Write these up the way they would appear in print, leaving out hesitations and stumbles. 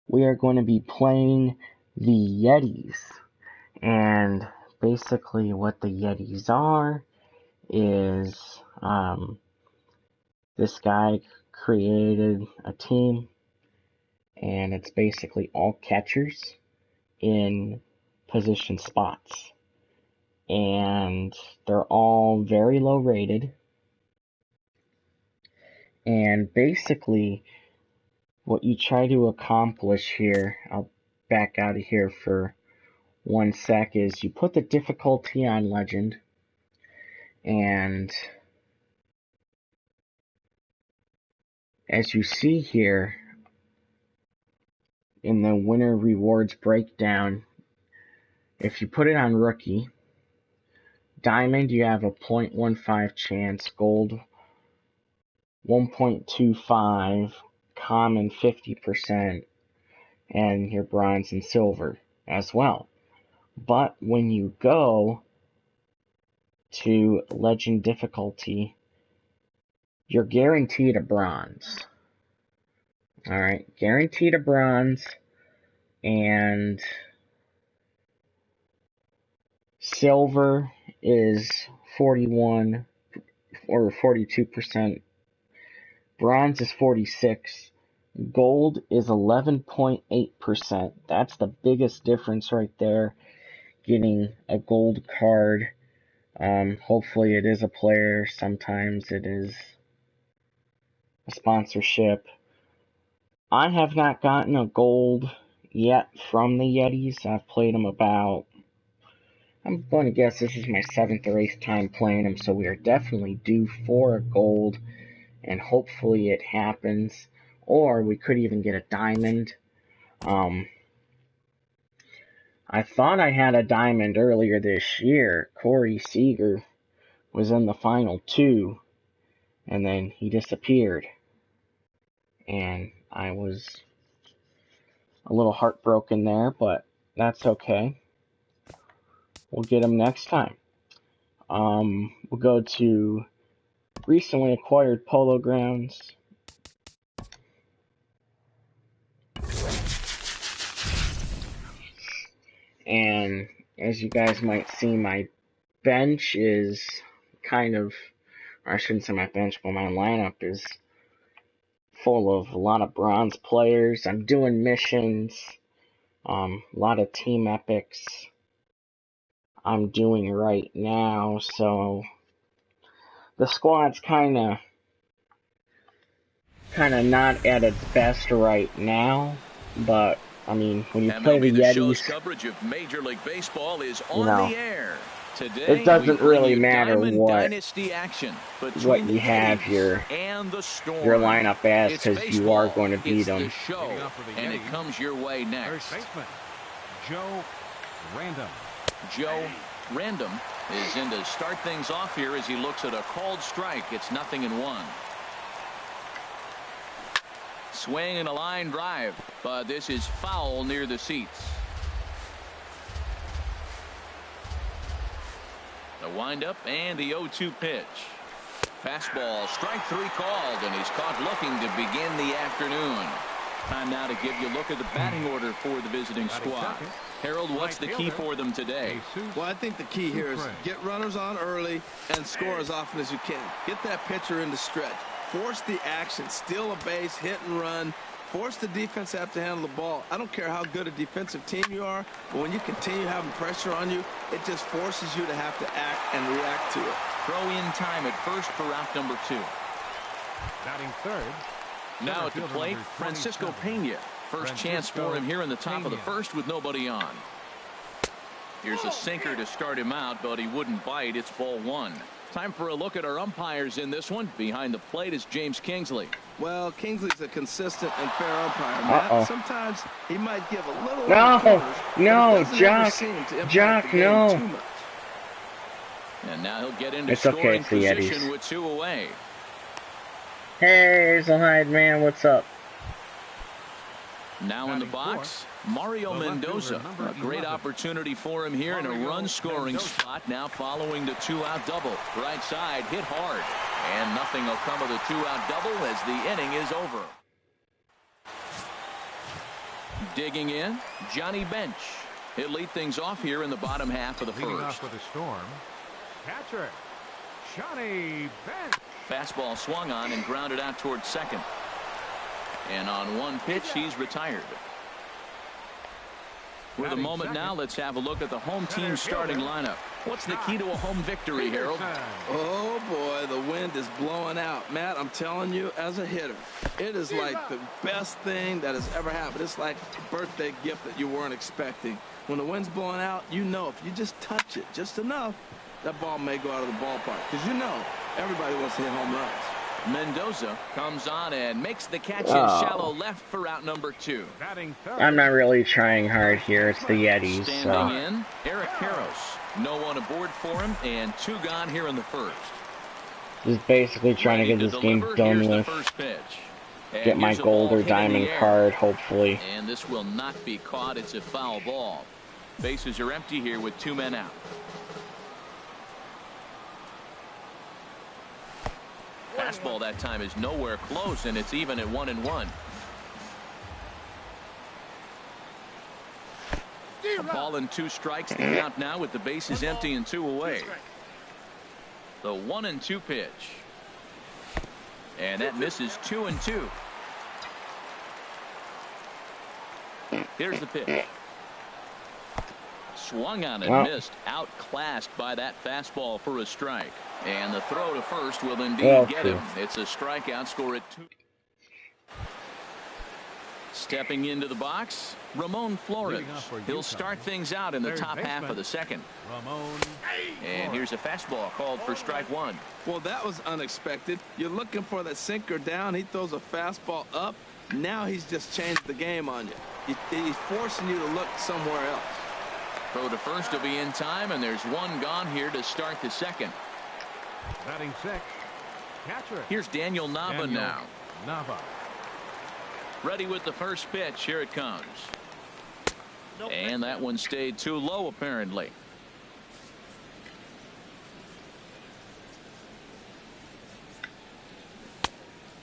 we are going to be playing the Yetis. And basically what the Yetis are is this guy created a team, and it's basically all catchers in position spots. And they're all very low rated. And basically what you try to accomplish here, I'll back out of here for 1 sec, is you put the difficulty on legend, and as you see here in the winner rewards breakdown, if you put it on rookie, diamond you have a 0.15 chance, gold 1.25, common 50%, and your bronze and silver as well. But when you go to legend difficulty, you're guaranteed a bronze. Alright, guaranteed a bronze, and silver is 41 or 42%, bronze is 46, gold is 11.8%. That's the biggest difference right there, getting a gold card. Hopefully it is a player, sometimes it is a sponsorship. I have not gotten a gold yet from the Yetis. I've played them about, I'm going to guess this is my 7th or 8th time playing them, so we are definitely due for a gold, and hopefully it happens, or we could even get a diamond. I thought I had a diamond earlier this year. Corey Seager was in the final 2, and then he disappeared, and I was a little heartbroken there, but that's okay. We'll get him next time. We'll go to recently acquired Polo Grounds. And as you guys might see, my bench is kind of, or I shouldn't say my bench, but my lineup is full of a lot of bronze players. I'm doing missions, a lot of team epics I'm doing right now, so the squad's kind of not at its best right now, but I mean, when you play the Yetis, coverage of Major League Baseball is on the air. Today, it doesn't really matter what you have your lineup as, because you are going to beat them. The show, and it comes your way next. Joe Random is in to start things off here as he looks at a called strike. It's 0-1. Swing and a line drive, but this is foul near the seats. The windup and the 0-2 pitch. Fastball, strike 3 called, and he's caught looking to begin the afternoon. Time now to give you a look at the batting order for the visiting squad. Harold, what's the key for them today? Well, I think the key here is get runners on early and score as often as you can. Get that pitcher into stretch. Force the action, steal a base, hit and run. Force the defense to have to handle the ball. I don't care how good a defensive team you are, but when you continue having pressure on you, it just forces you to have to act and react to it. Throw in time at first for out number 2. Batting third. Now at the plate, Francisco Pena. First chance for him here in the top of the first with nobody on. Here's a sinker to start him out, but he wouldn't bite. It's ball 1. Time for a look at our umpires in this one. Behind the plate is James Kingsley. Well, Kingsley's a consistent and fair umpire, Matt. Sometimes he might give a little. No, Jock, no. And now he'll get into scoring position with 2 away. Hey, Hazelhide man, what's up? Now in the box, Mario Mendoza. A great opportunity for him here in a run-scoring spot. Now following the 2-out double. Right side, hit hard. And nothing will come of the 2-out double as the inning is over. Digging in, Johnny Bench. He'll lead things off here in the bottom half of the Leading first. off with a storm. Catcher, Johnny Bench. Fastball swung on and grounded out towards second. And on one pitch, he's retired. With a moment now, let's have a look at the home team starting lineup. What's the key to a home victory, Harold? Oh, boy, the wind is blowing out. Matt, I'm telling you, as a hitter, it is like the best thing that has ever happened. It's like a birthday gift that you weren't expecting. When the wind's blowing out, you know if you just touch it just enough, that ball may go out of the ballpark. Because you know everybody wants to hit home runs. Mendoza comes on and makes the catch in shallow left for out number 2. I'm not really trying hard here. It's the Yetis. Standing in, Eric Karros. No one aboard for him, and 2 gone here in the first. Just basically trying to get this game done with. Get my gold or diamond card, hopefully. And this will not be caught. It's a foul ball. Bases are empty here with 2 men out. Fastball that time is nowhere close, and it's even at 1-1. A ball and 2 strikes. The count now with the bases empty and 2 away. The 1-2 pitch. And that misses 2-2. Here's the pitch. Swung on and missed. Outclassed by that fastball for a strike. And the throw to first will indeed get him. It's a strikeout. Score at 2. Stepping into the box, Ramon Flores. He'll start things out in the top half of the second. And here's a fastball called for strike 1. Well, that was unexpected. You're looking for that sinker down. He throws a fastball up. Now he's just changed the game on you. He's forcing you to look somewhere else. Throw to first will be in time, and there's 1 gone here to start the second. Batting 6. Catcher. Here's Daniel Nava now. Nava. Ready with the first pitch. Here it comes. And that one stayed too low, apparently.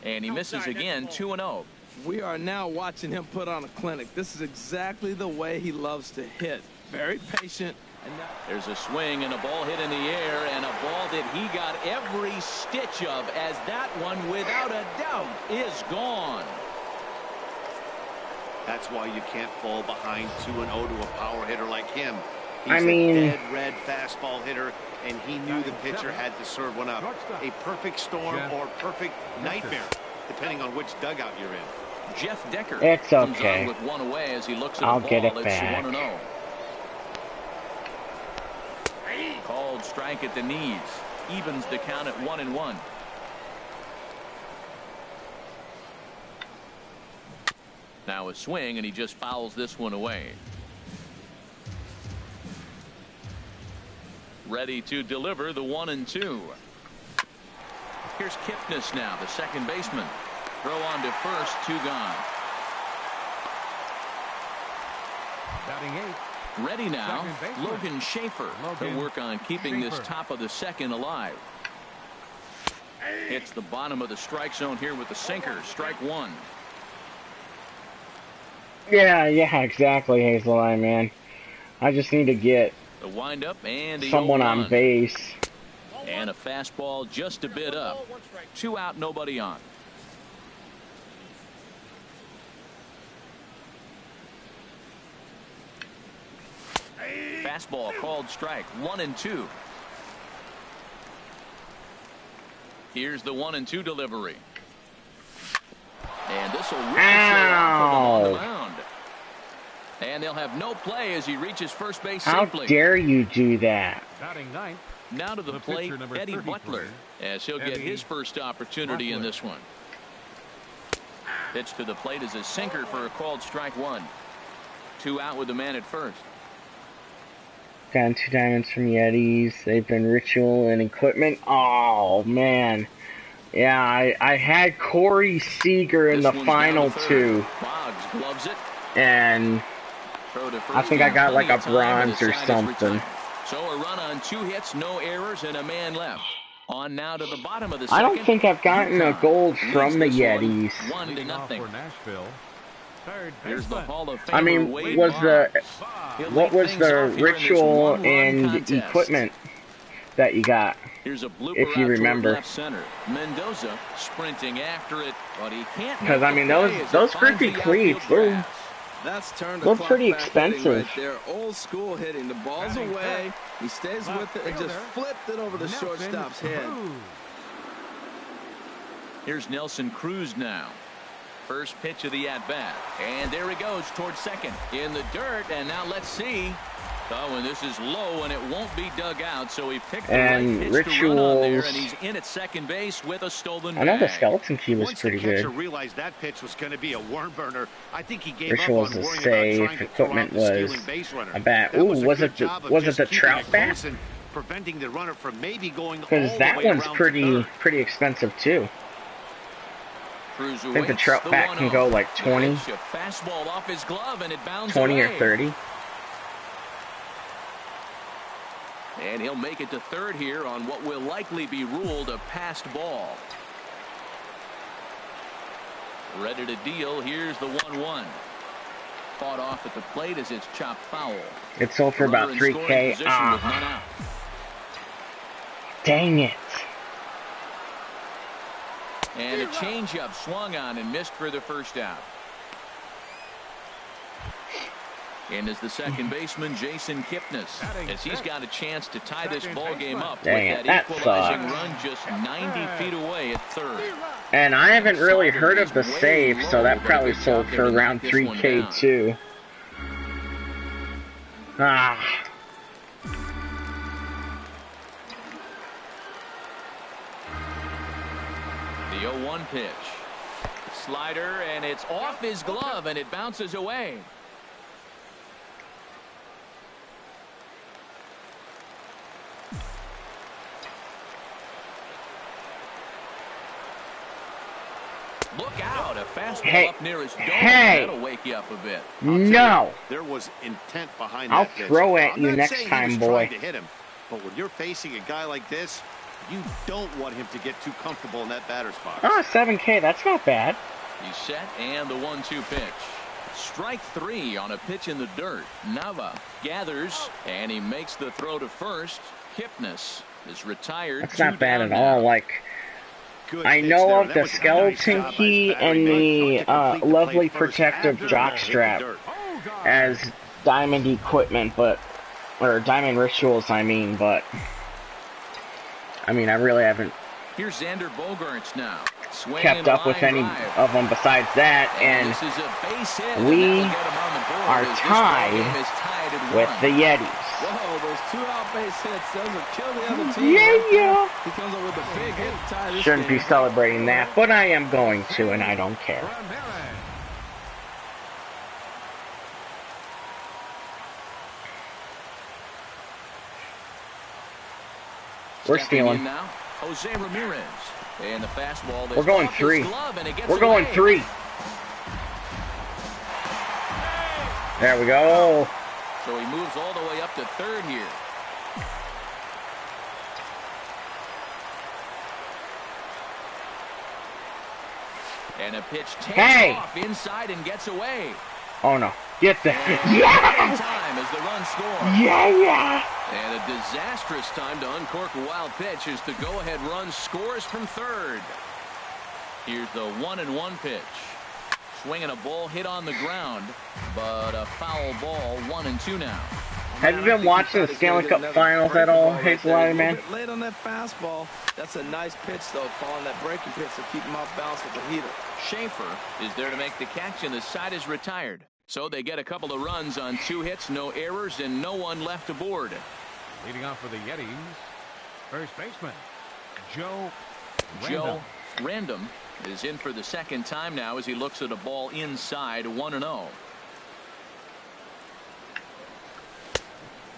And he misses again, 2-0. We are now watching him put on a clinic. This is exactly the way he loves to hit. Very patient. There's a swing and a ball hit in the air, and a ball that he got every stitch of, as that one, without a doubt, is gone. That's why you can't fall behind 2-0 to a power hitter like him. He's I mean, a dead red fastball hitter, and he knew the pitcher had to serve one up. A perfect storm or perfect nightmare, depending on which dugout you're in. Jeff Decker it's comes okay. on with 1 away as he looks at I'll the ball. get it It's back. 1-0. Called strike at the knees. Evens the count at 1-1. Now a swing, and he just fouls this one away. Ready to deliver the 1-2. Here's Kipnis now, the second baseman. Throw on to first, 2 gone. Batting 8. Ready now, Logan Schaefer. He'll work on keeping this top of the second alive. Hits the bottom of the strike zone here with the sinker. Strike 1. Yeah, exactly, Hazeleye, man. I just need to get The windup and the someone 0-1. on base. And a fastball just a bit up. 2 out, nobody on. Fastball called strike. 1-2. Here's the 1-2 delivery. And this will ricochet off of him on the mound. And they'll have no play as he reaches first base safely. How dare you do that? Batting 9. Now to the plate, Eddie Butler, as he'll get his first opportunity in this one. Pitch to the plate is a sinker for a called strike 1. 2 out with the man at first. Gotten 2 diamonds from Yetis. They've been ritual and equipment. Oh, man. Yeah, I had Corey Seager in the final 2. Boggs gloves it. And I think I got like a bronze or something. So a run on 2 hits, no errors, and a man left. On now to the bottom of the I second. don't think I've gotten a gold from the Yetis. 1-0. For Nashville. Here's the Hall of Famer. I mean, Wade what Boggs. was the ritual and contest. equipment that you got? Here's a blooper If you out remember. left center. Mendoza sprinting after it, but he can't. Because I mean, those grippy cleats, That's turned the they're clock pretty back hitting expensive. right there. Old school hitting. The ball's away. He stays with it and just flipped it over the shortstop's head. Here's Nelson Cruz now. First pitch of the at-bat. And there he goes towards second. In the dirt, and now let's see. Oh, and this is low, and it won't be dug out, so he picked the right pitch to run on there, and he's in at second base with a stolen bag. I know the skeleton key was Once pretty the catcher good. realized that pitch was going to be a worm burner, I think he gave Rituals up on was worrying safe, about trying to throw equipment out the was stealing base runner. a bat. That Ooh, was a was good it job of the just keeping trout it bat? close and preventing the runner from maybe going all Because the that way one's around to third. pretty expensive too. Cruz I think the awaits trout the bat can go 1-0. like 20, Pitch, a fastball off his glove, and it bounds 20 away. or 30. And he'll make it to third here on what will likely be ruled a passed ball. Ready to deal. Here's the 1-1. Fought off at the plate as it's chopped foul. It's sold for about Runner in scoring 3K. position with none out. Dang it. And a changeup swung on and missed for the first out. And is the second baseman, Jason Kipnis, as he's got a chance to tie this ball game up Dang with it, that that equalizing sucks. run just 90 feet away at third. And I haven't really heard of the save, so that probably sold for around 3K too. Ah. The 0-1 pitch. Slider, and it's off his glove, and it bounces away. Look out, a fastball up near his dome. That'll wake you up a bit. No. There was intent behind I'll that pitch. throw at I'm you not next saying time, he was boy. trying to hit him, but when you're facing a guy like this, you don't want him to get too comfortable in that batter's box. Ah, 7K, that's not bad. He's set, and the 1-2 pitch. Strike three on a pitch in the dirt. Nava gathers, and he makes the throw to first. Kipnis is retired. That's not bad at now. all. Like, Good I pitch know there. of That the was a nice skeleton job by key his and battery the to complete the lovely play first protective after the ball hit the jockstrap dirt. as diamond equipment, or diamond rituals, I mean, but I mean, I really haven't Here's Xander Bogaerts now. kept up with any of them besides that, and this is a base hit, we and that'll get him on the board are as this tied ball game is tied at with 1. the Yetis. Whoa, those 2 out base hits. Those will kill the other team. Yeah. He comes up with a big hit to tie this Shouldn't be game. celebrating that, but I am going to, and I don't care. We're Stepping stealing. in now, Jose Ramirez. And the fastball that's We're going off his 3. glove, and it gets We're going away. 3. There we go. So he moves all the way up to third here. And a pitch takes off inside and gets away. Oh no. Get there. And Yes! time as the run scores. Yeah! And a disastrous time to uncork a wild pitch as the go-ahead run scores from third. Here's the 1-1 pitch. Swinging a ball hit on the ground, but a foul ball. 1-2 now. Have you been watching the Stanley Cup Finals at all, Hazelwater, man? Late on that fastball. That's a nice pitch, though, following that breaking pitch to keep him off balance with the heater. Schaefer is there to make the catch, and the side is retired. So they get a couple of runs on 2 hits, no errors, and no one left aboard. Leading off for the Yetis, first baseman, Joe Random is in for the second time now as he looks at a ball inside. 1-0.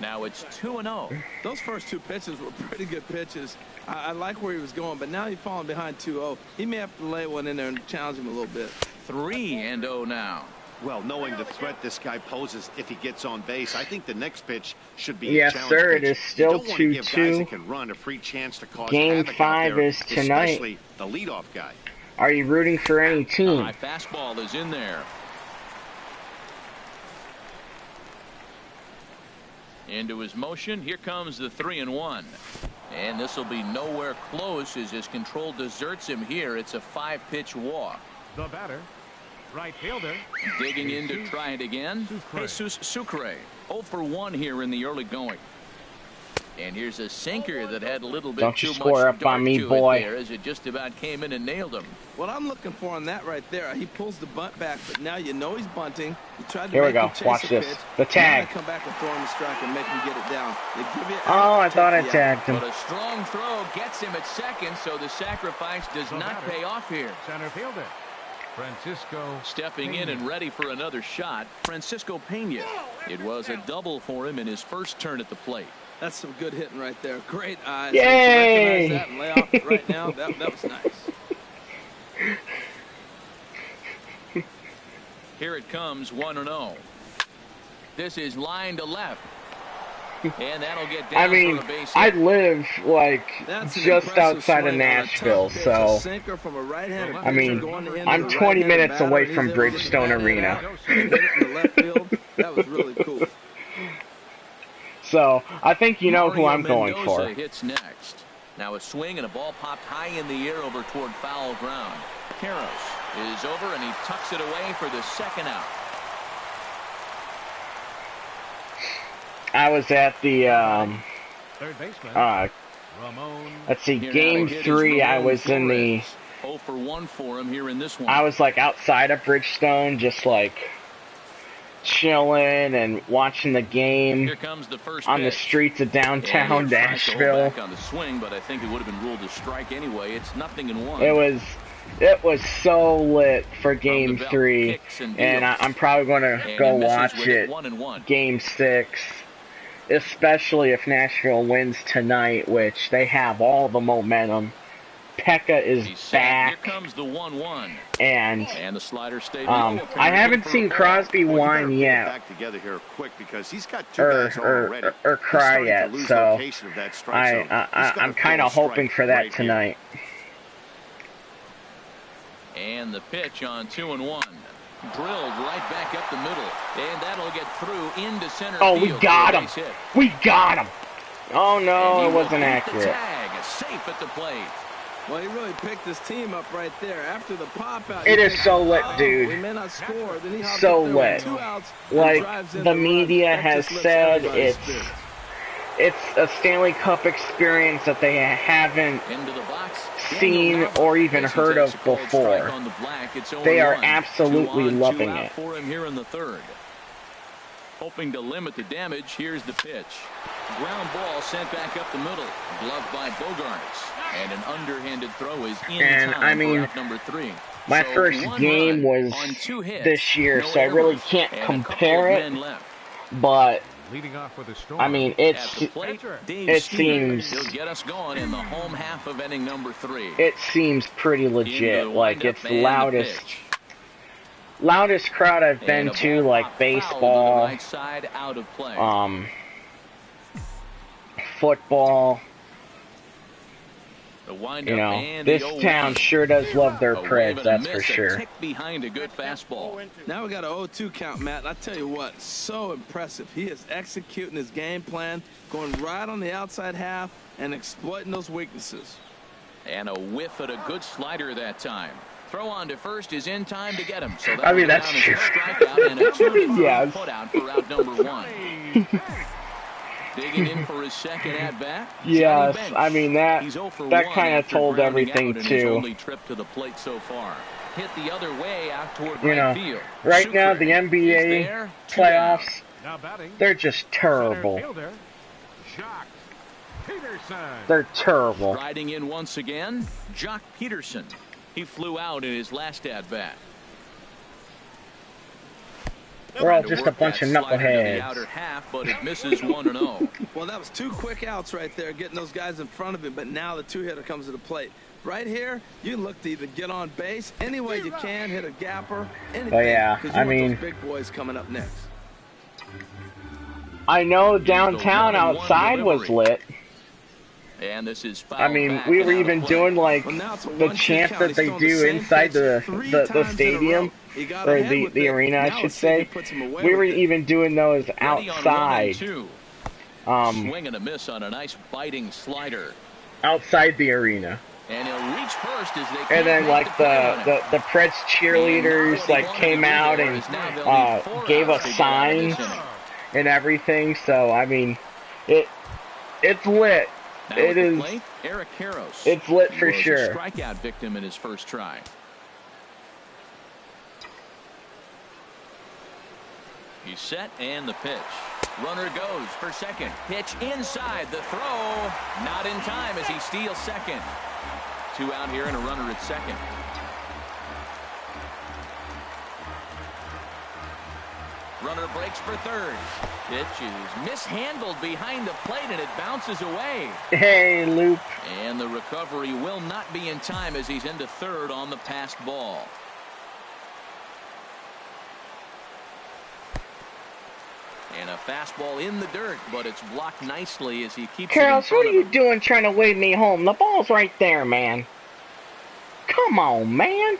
Now it's 2-0. Those first 2 pitches were pretty good pitches. I like where he was going, but now he's falling behind 2-0. He may have to lay one in there and challenge him a little bit. 3-0 now. Well, knowing the threat this guy poses if he gets on base, I think the next pitch should be Yes, a challenge sir. pitch. It is still You don't want to give guys 2-2. that can run a free chance to cause Game havoc out 5 there, is tonight. especially the leadoff guy. Are you rooting for any team? High fastball is in there. Into his motion. Here comes the 3-1. And this will be nowhere close as his control deserts him here. It's a 5-pitch walk. The batter, right fielder. Digging in to try it again. Jesus Sucre. 0 for 1 here in the early going. And here's a sinker that had a little bit Don't too you much score up dart on me, to boy. it there as it just about came in and nailed him. What I'm looking for on that right there, he pulls the bunt back, but now you know he's bunting. You tried to Here we make go. him chase Watch a this. pitch. The tag. Now come back and throw him the strike and make him get it down. They give you Oh, I thought I tagged him. But a strong throw gets him at second, so the sacrifice does not pay off here. Center fielder, Francisco. Stepping in and ready for another shot, Francisco Pena. It was a double for him in his first turn at the plate. That's some good hitting right there. Great eyes. Yay! To recognize that and lay off it right now, that was nice. Here it comes, 1-0. This is line to left. And that'll get down I mean, for a base hit. I live like That's an just impressive outside of swing on a Nashville, tough pitch, so a sinker from a right-handed I mean, pitcher going into I'm the 20 right-handed minutes batter, away and from he's able to Bridgestone bat it Arena. out and hit it in the left field. That was really cool. So I think you know who Mario I'm going Mendoza for. hits next. Now a swing and a ball popped high in the air over toward foul ground. Karros is over and he tucks it away for the second out. I was at the Third baseman, Ramon. let's see, Here now game to hit is 3. I Ramon was in the. Flores. 0 for 1 for him here in this one. I was like outside of Bridgestone, just like chilling and watching the game Here comes the first on the pitch. streets of downtown And he tries to hold Nashville. back on the swing, but I think it would have been ruled a strike anyway. It's 0-1. It was so lit for game belt, 3, kicks and and deals. I'm probably going to And go he misses watch with it 1-1. game 6, especially if Nashville wins tonight, which they have all the momentum. Pekka is He's set. Here back, comes the 1-1. and And the slider stayed low. I haven't seen Crosby Well, you better whine get yet, back together here quick because he's got two guys on already. or He's cry starting to yet, lose so location of that strike zone. He's gotta I'm throw kind a of hoping strike for that right here. tonight. And the pitch on 2-1. Drilled right back up the middle. And that'll get through into center Oh, field. we got for a him! base hit. We got him! Oh And no, he it will wasn't beat the accurate. tag. Safe at the plate. Well, he really picked his team up right there. After the pop out, It you is think, so lit, oh, dude. we may not score. Then he hops So up there lit. with 2 outs and Like drives in the run. media That has just lifts said, everybody's spirits. it's a Stanley Cup experience that they haven't Into the box. seen or even As he heard takes of a cold before. strike on the black. It's They are 0-1. absolutely 2 on, 2 loving out it. for him here in the third. Hoping to limit the damage. Here's the pitch. Ground ball sent back up the middle. Gloved by Bogarts. And an underhanded throw is in And, time I mean, for out number 3. My So first 1 game run was on 2 hits, this year, no so I really errors, can't and a couple compare of it, men left. but Leading off for the Storm. I mean, At the plate, Dave it Stevens. seems- He'll get us going in the home half of inning number 3. it seems pretty legit. Into the Like, windup it's and the loudest pitch. crowd I've been And a to, ball like popped foul to the baseball, right side, out of play. football. The windup You know, and this the 0-1. town sure does love their A wave Preds, and a that's for miss, a sure. tick behind a good fastball. Now we got an 0-2 count, Matt. And I tell you what, so impressive. He is executing his game plan, going right on the outside half and exploiting those weaknesses. And a whiff at a good slider that time. Throw on to first is in time to get him. So I mean, that'll go that's down as true. a strikeout and a 2-2 Yes. put out for out number 1. Digging in for his second at bat. Yes, Johnny Bench. I mean, that He's 0 for 1 kind of after told grounding everything out in his too. only trip to the plate so far. Hit the other way out toward You right know, field. right now Sucre the is NBA there, 2 down. playoffs, Now batting. they're just Center terrible. fielder, Jock Peterson. They're terrible. Riding in once again, Jock Peterson. He flew out in his last at bat. We're all Trying to just a work bunch that of slider to the knuckleheads. outer half, but it misses 1-0. Well, that was 2 quick outs right there, getting those guys in front of him, but now the 2-hitter comes to the plate. Right here, you look to either get on base any way you can, hit a gapper, anything. Oh, yeah, 'cause you I want mean- those big boys coming up next. I know downtown 1-1 outside was delivery. lit. And this is foul I mean, back we and were out of even play. doing like Well, now it's a the 1-2 chant count. that He's they throwing do the same inside pitch 3 the times in a stadium, row. He got or ahead the with it. arena, I Now should let's see if he say. puts him away We were with it. even doing those Ready on 1 and outside. 2. Swing and a miss on a nice biting slider. Outside the arena. And he'll reach first as they and then like the Preds cheerleaders like came out and gave us signs and everything. So I mean, it's lit. It is. Eric Karros. It's lit for sure. A strikeout victim in his first try. He's set and the pitch. Runner goes for second. Pitch inside. The throw not in time as he steals second. 2 out here and a runner at second. Runner breaks for third. Pitch is mishandled behind the plate and it bounces away. Hey, Luke. And the recovery will not be in time as he's into third on the passed ball. And a fastball in the dirt, but it's blocked nicely as he keeps Charles, it in front what are you of him. doing trying to wave me home? The ball's right there, man. Come on, man.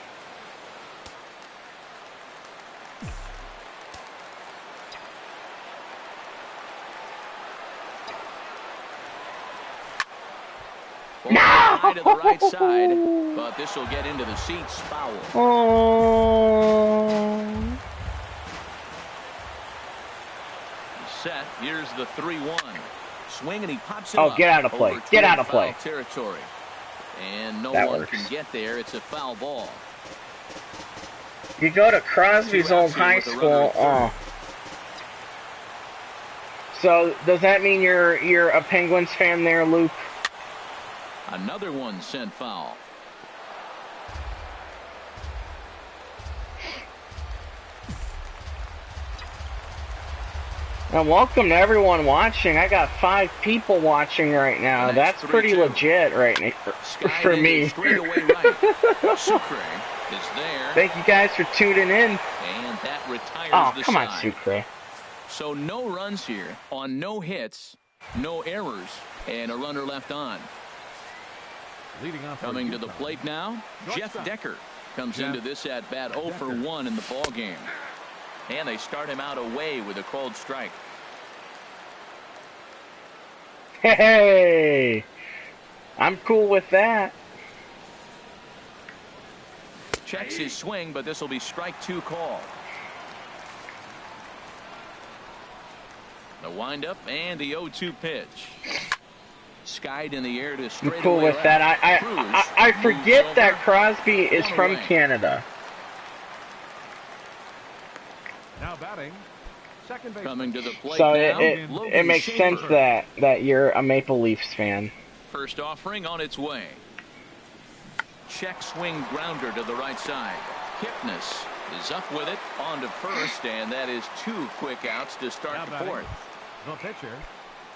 No! To the right side, but this will get into the seats foul. Oh. Set. Here's the 3-1. Swing and he pops it Oh, up. get out of play. Get out of play. Territory. And no that one works. can get there. It's a foul ball. You go to Crosby's old high school. Oh. So does that mean you're a Penguins fan there, Luke? Another one sent foul. And welcome to everyone watching. I got 5 people watching right now. That's pretty legit right now for me. Sucre is there. Thank you guys for tuning in. And that retires the come on, side. Sucre. So no runs here on no hits, no errors, and a runner left on. Coming to the plate now, Jeff Decker comes into this at bat 0 for 1 in the ball game. And they start him out away with a called strike. Hey, I'm cool with that. Checks his swing, but this will be strike 2 call. The windup and the 0-2 pitch. Skied in the air to straight I'm cool with that. I forget that Crosby is from Canada. Now batting, second base. Coming to the plate So now, it makes sense that you're a Maple Leafs fan. First offering on its way. Check swing grounder to the right side. Kipnis is up with it on to first, and that is 2 quick outs to start the fourth. The pitcher,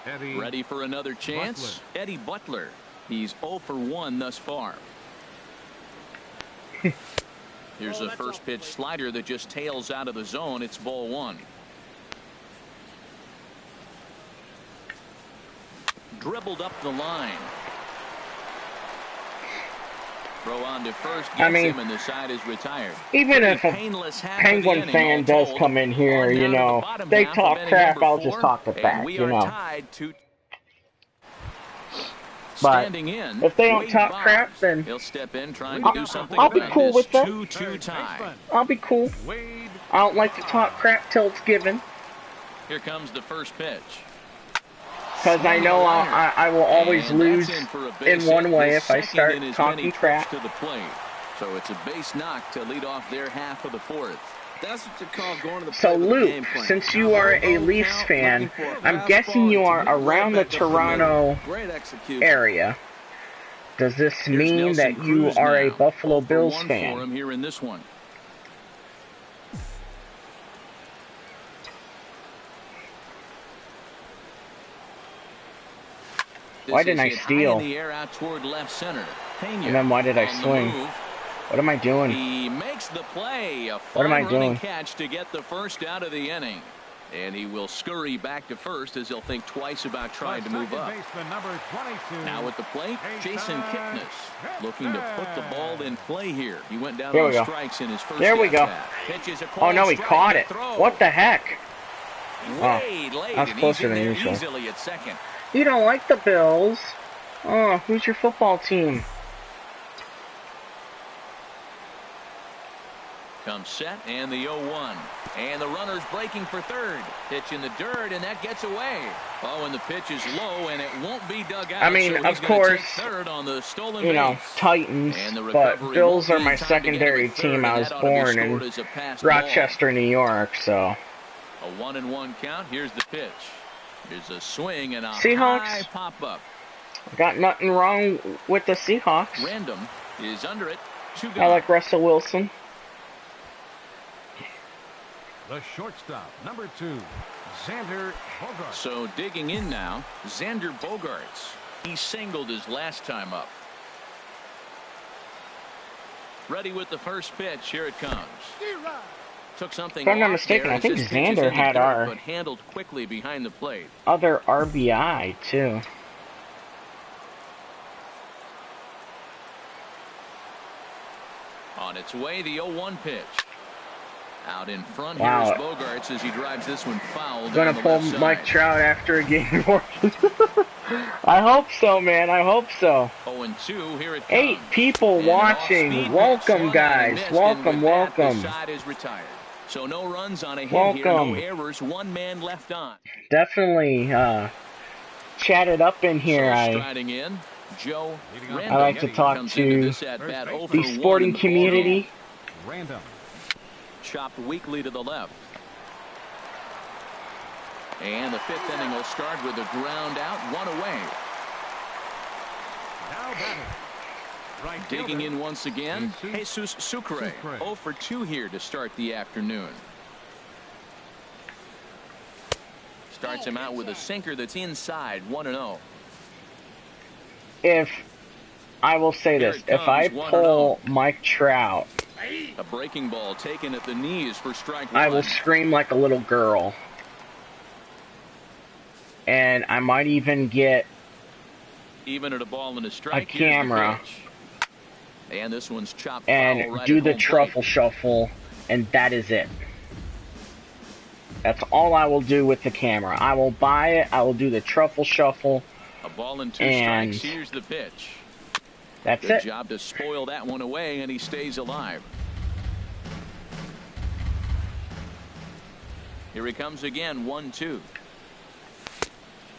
Eddie. Ready for another chance? Butler. Eddie Butler. He's 0 for 1 thus far. Here's a first pitch slider that just tails out of the zone. It's ball 1. Dribbled up the line. Throw on to first, gets him, and the side is retired. Even if a Penguin fan does come in here, you know, they talk crap, I'll just talk it back, you know. But if they don't talk crap, then he'll step in trying to do something. I'll be cool with that. 2-2 tie. I'll be cool. I don't like to talk crap till it's given. Here comes the first pitch. Because I know I will always lose in one way if I start talking crap. To the plate. So it's a base knock to lead off their half of the fourth. That's what you call going to the So plate with a Luke, game plan. since you are a Leafs fan, I'm guessing you are around the Toronto area. Does this mean that you are a Buffalo Bills fan? For him here in this one. Why didn't I steal? In the air out toward left center. And then why did I swing? What am I doing? He makes the play. A what am I doing? Catch to get the first out of the inning. And he will scurry back to first as he'll think twice about trying to move up. Now at the plate, Jason Kipnis looking to put the ball in play here. He went down on strikes in his first. There we go. Oh no, he caught it. What the heck? Way late, that's and closer he's in than there usual. easily at second. You don't like the Bills? Oh, who's your football team? Comes set, and the 0-1. And the runner's breaking for third. Pitch in the dirt, and that gets away. Oh, and the pitch is low, and it won't be dug out. I mean, so of course, third on the stolen you know, base. Titans, but Bills are my secondary team. I was born in Rochester, New York, so. A 1-1 count. Here's the pitch. Here's a swing and a Seahawks. High pop-up. Got nothing wrong with the Seahawks. Random is under it. I like Russell Wilson. The shortstop, number 2, Xander Bogaerts. So digging in now, Xander Bogaerts. He singled his last time up. Ready with the first pitch. Here it comes. Took something. If I'm not off mistaken, there I think as his pitch is Xander in the had dirt, our but handled quickly behind the plate. other RBI too. On its way, the 0-1 pitch. Out in front Wow. here is Bogaerts as he drives this one foul. Gonna pull Mike Trout after a game. I hope so, man. I hope so. 0-2. Here it comes. 8 people And watching. Welcome, guys. Welcome, welcome. The side is retired. So no runs on a hit Welcome. here, no errors, 1 man left on. Definitely chatted up in here. So striding in, Joe I like to talk to the sporting community. Random. Chopped weakly to the left. And the 5th inning will start with a ground out, 1 away. Now batting. Right Digging fielder, in once again, Jesus Sucre. 0 for 2 here to start the afternoon. Starts him out with a sinker that's inside, 1-0. If I will say this, if I pull Mike Trout, A breaking ball taken at the knees for strike 1. I will scream like a little girl. And I might even get even at a ball and a strike. a camera and this one's chopped and foul right do at the home truffle plate. shuffle, and that is it. That's all I will do with the camera. I will buy it, I will do the truffle shuffle. A ball and 2 and strikes. Here's the pitch. That's Good it. job to spoil that one away, and he stays alive. Here he comes again, 1-2.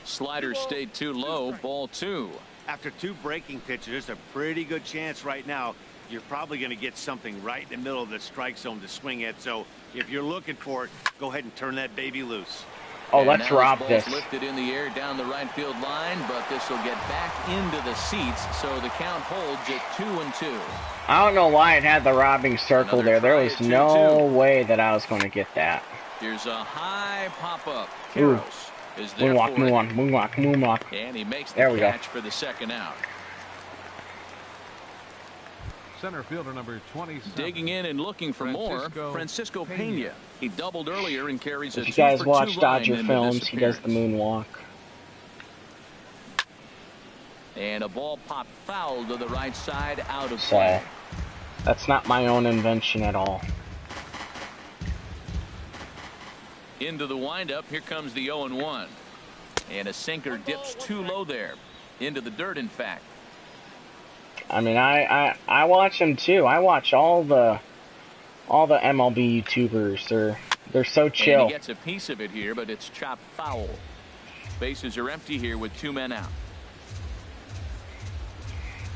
Slider stayed too low, ball 2. After 2 breaking pitches, there's a pretty good chance right now you're probably going to get something right in the middle of the strike zone to swing at. So if you're looking for it, go ahead and turn that baby loose. Oh, And let's now rob this this. ball's lifted in the air down the right field line, but this will get back into the seats, so the count holds at 2-2. I don't know why it had the robbing circle Another there. There try was at no 2-2. way that I was going to get that. Here's a high pop-up. Ooh. Karros is there Moonwalk, for it. moonwalk, moonwalk, moonwalk. And he makes the There we go. catch for the second out. Center fielder number 27. Digging in and looking for more, Francisco Pena. He doubled earlier and carries a If you guys 2-for-2 watch line Dodger into films, this he does the appearance. moonwalk. And a ball popped foul to the right side, out of So, play. that's not my own invention at all. Into the windup, here comes the 0-1. And a sinker dips too low there. Into the dirt, in fact. I mean, I watch them too. I watch all the MLB YouTubers. They're so And chill. he gets a piece of it here, but it's chopped foul. Bases are empty here with 2 men out.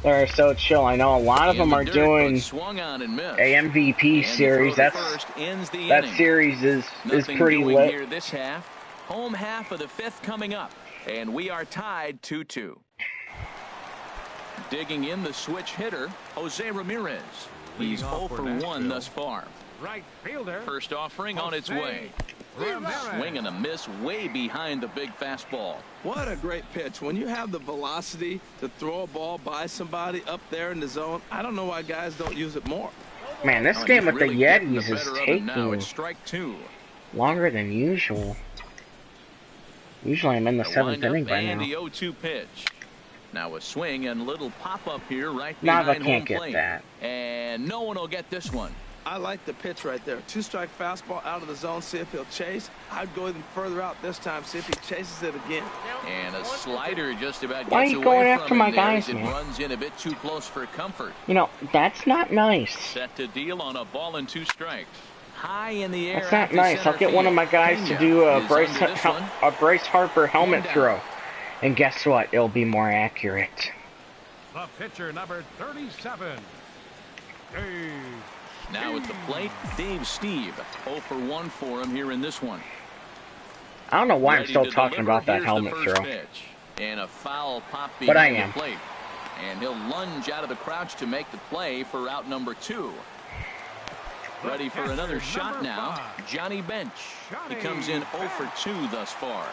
They're so chill. I know a lot of In them the are dirt, doing but swung on and missed. a MVP And the series. throw to That's first ends the that inning. series is Nothing pretty doing lit. here this half. Home half of the 5th coming up, and we are tied 2-2. Digging in the switch hitter, Jose Ramirez. He's 0 for 1 thus far. Right fielder. First offering on its Jose way. Ramirez. Swing and a miss way behind the big fastball. What a great pitch. When you have the velocity to throw a ball by somebody up there in the zone, I don't know why guys don't use it more. Man, this Oh, and game he's with really the getting Yetis is better of it now. taking It's strike 2. longer than usual. Usually I'm in the A 7th windup inning by and now. the 0-2 pitch. Now a swing and little pop-up here right Nava behind can't home get plate. that. And no one will get this one. I like the pitch right there. 2-strike fastball out of the zone. See if he'll chase. I'd go even further out this time. See if he chases it again. And a slider just about Why are gets you away going from after him my there guys, as it man? runs in a bit too close for comfort. You know, that's not nice. Set to deal on a ball and 2 strikes. High in the air. That's not nice. I'll get one of my guys to do a Bryce Harper helmet throw. And guess what? It'll be more accurate. The pitcher, number 37. Dave. Now at the plate, Dave Steve. 0 for 1 for him here in this one. I don't know why I'm Ready still to talking deliver. about that Here's helmet the first throw. pitch. And a foul pop But I behind am. the plate. And he'll lunge out of the crouch to make the play for out number 2. Ready for another shot now. Johnny Bench. He comes in 0 for 2 thus far.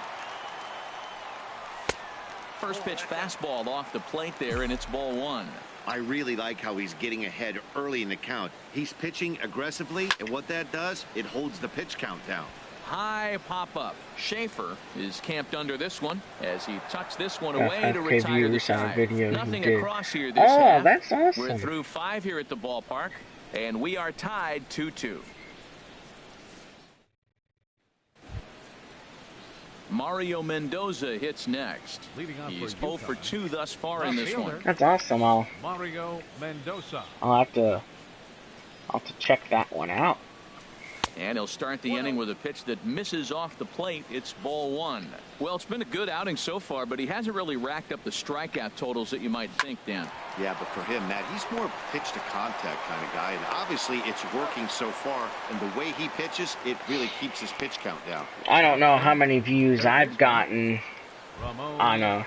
First pitch fastball off the plate there, and it's ball 1. I really like how he's getting ahead early in the count. He's pitching aggressively, and what that does, it holds the pitch count down. High pop-up. Schaefer is camped under this one as he tucks this one away to 5K retire the views on a side. video he Nothing did. across here this Oh, half. that's awesome. We're through 5 here at the ballpark, and we are tied 2-2. Mario Mendoza hits next. He's 0 for 2 thus far in this one. That's awesome. Mario Mendoza. I'll have to check that one out. And he'll start the inning with a pitch that misses off the plate. It's ball 1. Well, it's been a good outing so far, but he hasn't really racked up the strikeout totals that you might think, Dan. Yeah, but for him, Matt, he's more pitch to contact kind of guy, and obviously it's working so far, and the way he pitches, it really keeps his pitch count down. I don't know how many views I've gotten on a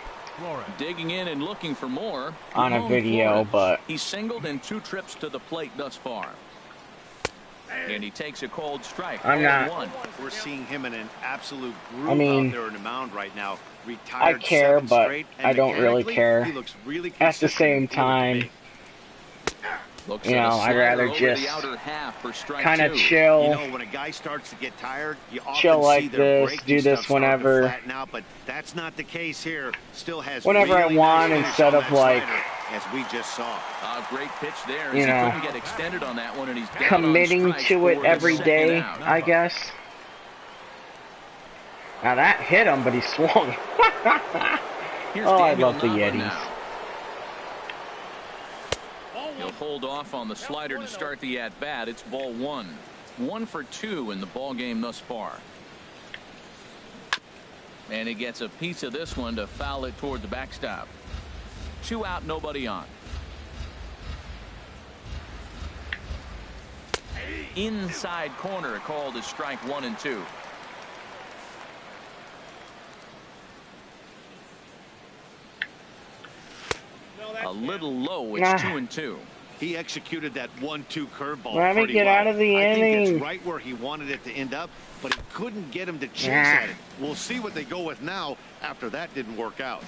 Digging in and looking for more on a video, but he's singled in 2 trips to the plate thus far. And he takes a cold strike. I'm not. 1. We're seeing him in an absolute groove I mean, out there in the mound right now. I Retired care, 7 but straight, and I don't really mechanically, care. He looks really At the consistent same and fluid to time, me. Looks you at a know, I'd slider rather over just the outer half for strike kind of 2. chill. You know, when a guy starts to get tired, you often Chill like see their this, breaking do this stuff start to whenever- flatten out, but that's not the case here. Still has Whenever I really want nice finish instead on of, that like, slider, as we just saw. A great pitch there. As you he know, couldn't get extended on that one, and he's down committing on strikes to it for the every second day, out. I guess. Now that hit him, but he swung. Here's Oh, I Daniel love the Nava Yetis. now. He'll hold off on the slider to start the at-bat. It's ball 1. 1 for 2 in the ball game thus far. And he gets a piece of this one to foul it toward the backstop. 2 out, nobody on. Inside corner called as strike 1 and 2. A little low. It's Nah. 2 and 2. He executed that 1-2 curveball Let me pretty get well. out of the I think inning. it's right where he wanted it to end up, but he couldn't get him to chase Nah. at it. We'll see what they go with now after that didn't work out.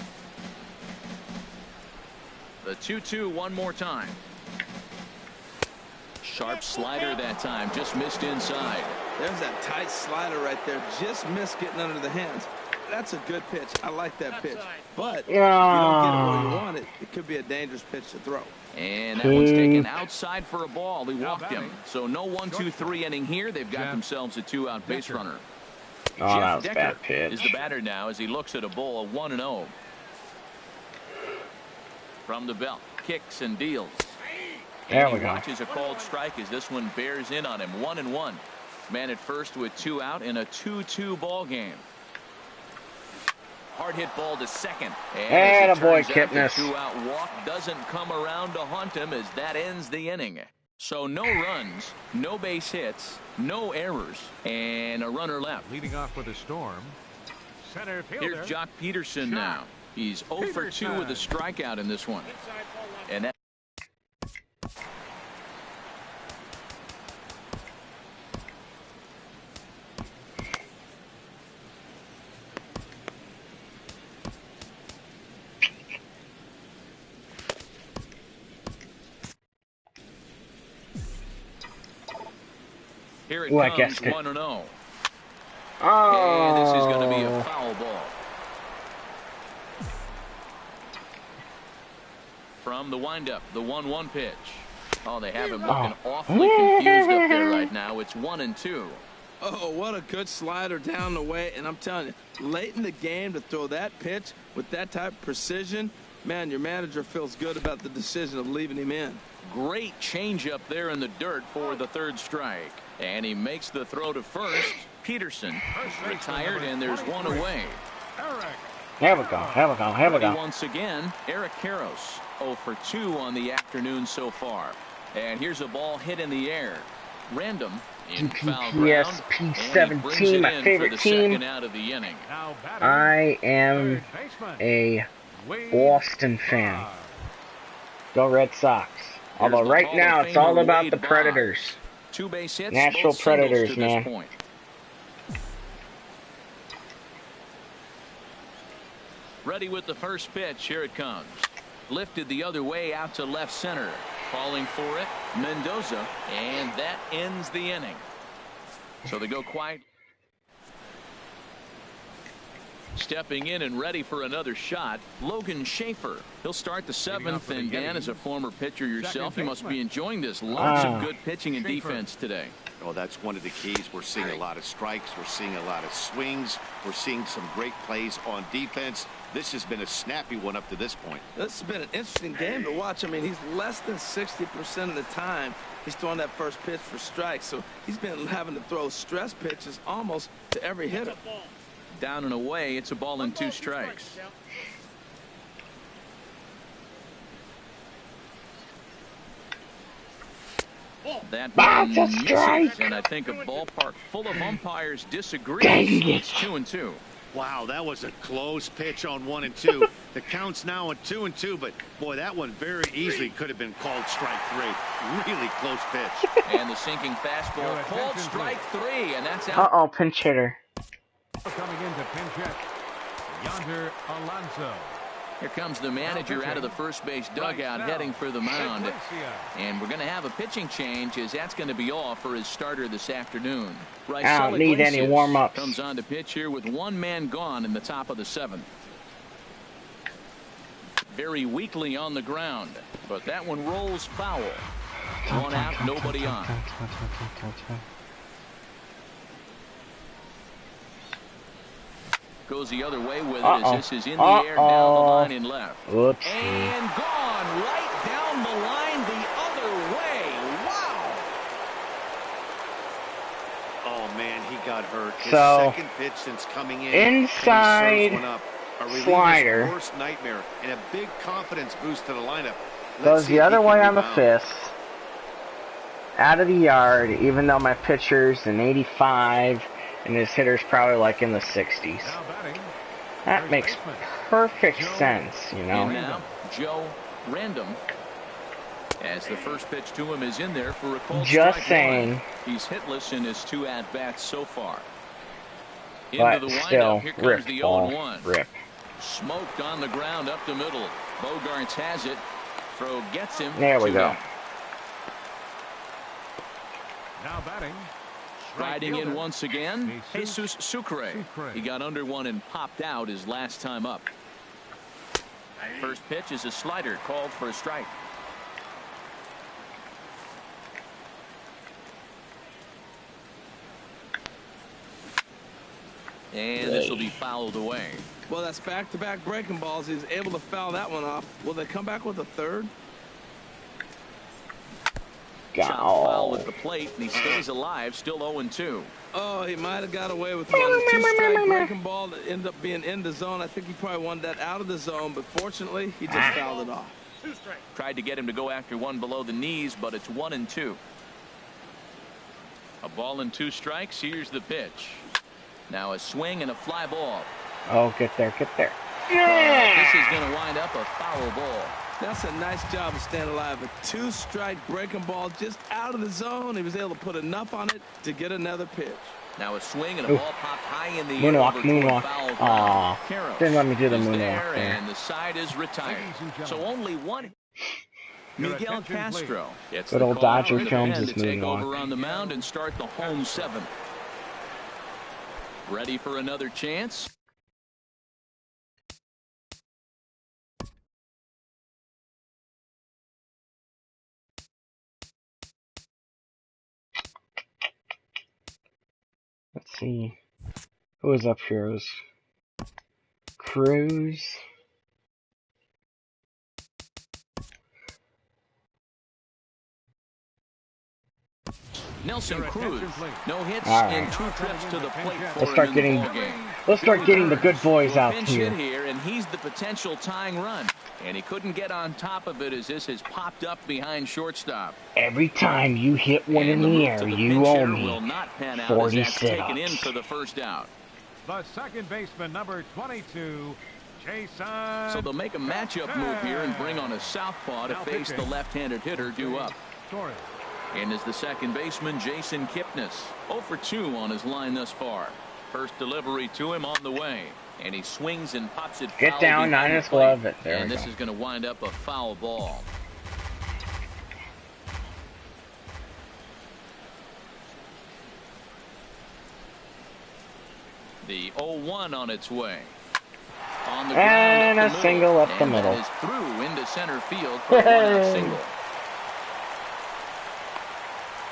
The 2-2 one more time. Sharp slider that time. Just missed inside. There's that tight slider right there. Just missed getting under the hands. That's a good pitch. I like that pitch. But if you don't get it where you want it, it could be a dangerous pitch to throw. And that one's taken outside for a ball. He walked him. So no 1-2-3 inning here. They've got themselves a 2-out base runner. Oh, that Jeff was a Decker bad pitch. is the batter now as he looks at a ball of 1-0. From the belt, kicks and deals. There And we he go. watches a called strike as this one bears in on him. 1-1. Man at first with 2 out in a 2-2 ball game. Hard hit ball to second. And as it Attaboy, turns out, the Kipnis. 2-out walk doesn't come around to haunt him as that ends the inning. So no runs, no base hits, no errors, and a runner left. Leading off for the Storm, center fielder. Here's Jock Peterson now. He's 0 for 2 with a strikeout in this one. And that here it Ooh, I comes, guessed it. 1-0. Oh. And this is going to be a foul ball. From the windup, the 1-1 pitch. Oh, they have him looking awfully confused up there right now. It's 1-2. Oh, what a good slider down the way. And I'm telling you, late in the game to throw that pitch with that type of precision, man, your manager feels good about the decision of leaving him in. Great change up there in the dirt for the third strike. And he makes the throw to first. Peterson retired, and there's one away. Here we go. Once again, Eric Karros, 0 for 2 on the afternoon so far. And here's a ball hit in the air. Random in foul ground. P17, my favorite team. Out of the inning. I am a Boston fan. Go Red Sox. Although right now it's all about the Predators. 2 base hits, Nashville Predators, man. Point. Ready with the first pitch. Here it comes. Lifted the other way out to left center. Calling for it, Mendoza, and that ends the inning. So they go quiet. Stepping in and ready for another shot, Logan Schaefer. He'll start the 7th, and Dan, as a former pitcher yourself, you must be enjoying this. Lots of good pitching and defense today. Oh, that's one of the keys. We're seeing a lot of strikes. We're seeing a lot of swings. We're seeing some great plays on defense. This has been a snappy one up to this point. This has been an interesting game to watch. I mean, he's less than 60% of the time he's throwing that first pitch for strikes. So he's been having to throw stress pitches almost to every hitter. Down and away, it's a ball and 2 strikes. That one misses, and I think a ballpark full of umpires disagree. It's 2-2. Wow, that was a close pitch on 1 and 2. The count's now at 2 and 2, but boy, that one very easily could have been called strike 3. Really close pitch. And the sinking fastball called strike 3, and that's out. Uh-oh, pinch hitter. Coming into pinch hit, Yonder Alonso. Here comes the manager out of the first base dugout heading for the mound. And we're going to have a pitching change, as that's going to be all for his starter this afternoon. I don't need any warm-ups. Comes on to pitch here with 1 man gone in the top of the 7th. Very weakly on the ground, but that one rolls foul. 1 out, nobody on. Goes the other way with it as this is in the air down the line and left. Whoops. And gone right down the line the other way. Wow. Oh, man, he got hurt. His So, second pitch since coming in. Inside slider. Worst nightmare and a big confidence boost to the lineup. Goes the other way on the 5th. Out of the yard, even though my pitcher's an 85. And his hitter's probably like in the 60s. That makes perfect sense, you know. And now, Joe Random, as the first pitch to him is in there for a called strike. Just saying. He's hitless in his 2 at-bats so far. But into the still, windup. Here comes rip the ball. 0-1. Rip. Smoked on the ground up the middle. Bogarts has it. Throw gets him. There we go. Now batting. Riding in once again, Jesus Sucre. He got under one and popped out his last time up. First pitch is a slider called for a strike. And this will be fouled away. Well, that's back-to-back breaking balls. He's able to foul that one off. Will they come back with a third? Chop foul at the plate, and he stays alive, still 0-2. Oh, he might have got away with one. A 2-strike breaking ball that ended up being in the zone. I think he probably wanted that out of the zone, but fortunately, he just fouled it off. Tried to get him to go after one below the knees, but it's 1-2. A ball and 2 strikes. Here's the pitch. Now a swing and a fly ball. Oh, get there, get there. This is going to wind up a foul ball. That's a nice job of staying alive. A 2-strike breaking ball just out of the zone. He was able to put enough on it to get another pitch. Now a swing and a ball popped high in the air. Moonwalk. Aw, didn't let me do the moonwalk there. there. And the side is retired. So only one. Miguel Castro gets good the old call Dodger to Films is take moonwalk. over on the mound and start the home 7th. Ready for another chance? see. Who was up here? It was Cruz. Nelson Cruz, no hits Right. in 2 trips to the plate for Let's start getting the good boys out here. Here, and he's the potential tying run, and he couldn't get on top of it as this has popped up behind shortstop. Every time you hit one in the air, you owe me 40 taken in sit-ups. for the first out. The second baseman, number 22, Jason. So they'll make a matchup move here and bring on a southpaw to face the left-handed hitter due up. And is the second baseman, Jason Kipnis. 0 for 2 on his line thus far. First delivery to him on the way. And he swings and pops it foul. Get down, not his glove. There and this is going to wind up a foul ball. The 0-1 on its way. On the ground, and a single up the middle. That is through into center field for a one-out single.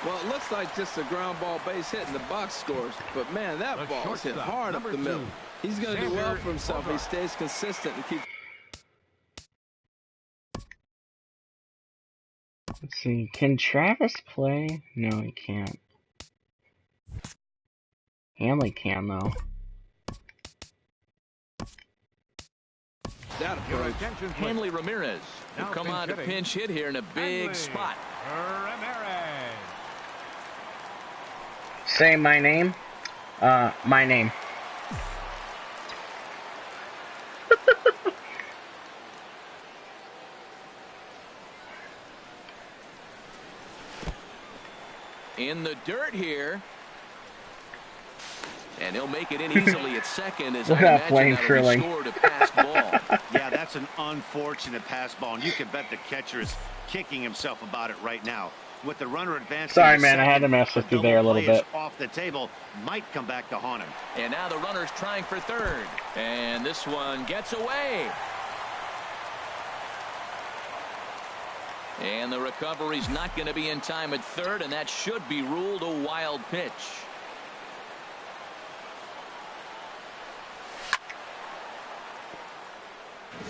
Well, it looks like just a ground ball base hit in the box scores, but man, that ball is hit hard up the middle. He's going to do well for himself. He stays consistent and keeps. Let's see. Can Travis play? No, he can't. Hanley can though. That approach. Hanley Ramirez will come on to pinch hit here in a big spot. Ramirez. Say my name. My name. In the dirt here. And he'll make it in easily at second as I imagine that'll be scored a pass ball. Yeah, that's an unfortunate pass ball, and you can bet the catcher is kicking himself about it right now. With the runner advancing. Sorry, man, I had to mess with you there a little bit. Off the table might come back to haunt him. And now the runner's trying for third. And this one gets away. And the recovery's not going to be in time at third, and that should be ruled a wild pitch.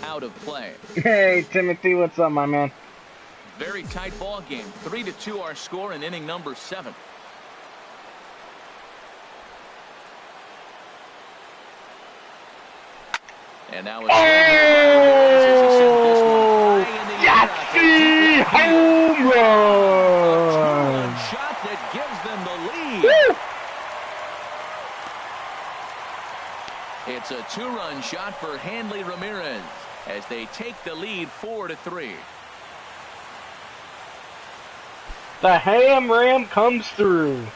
Out of play. Hey, Timothy, what's up, my man? Very tight ball game. 3-2 our score in inning number 7. And now it's Yetis home run! Shot that gives them the lead. It's a 2-run shot for Hanley Ramirez as they take the lead 4-3. The Ham Ram comes through.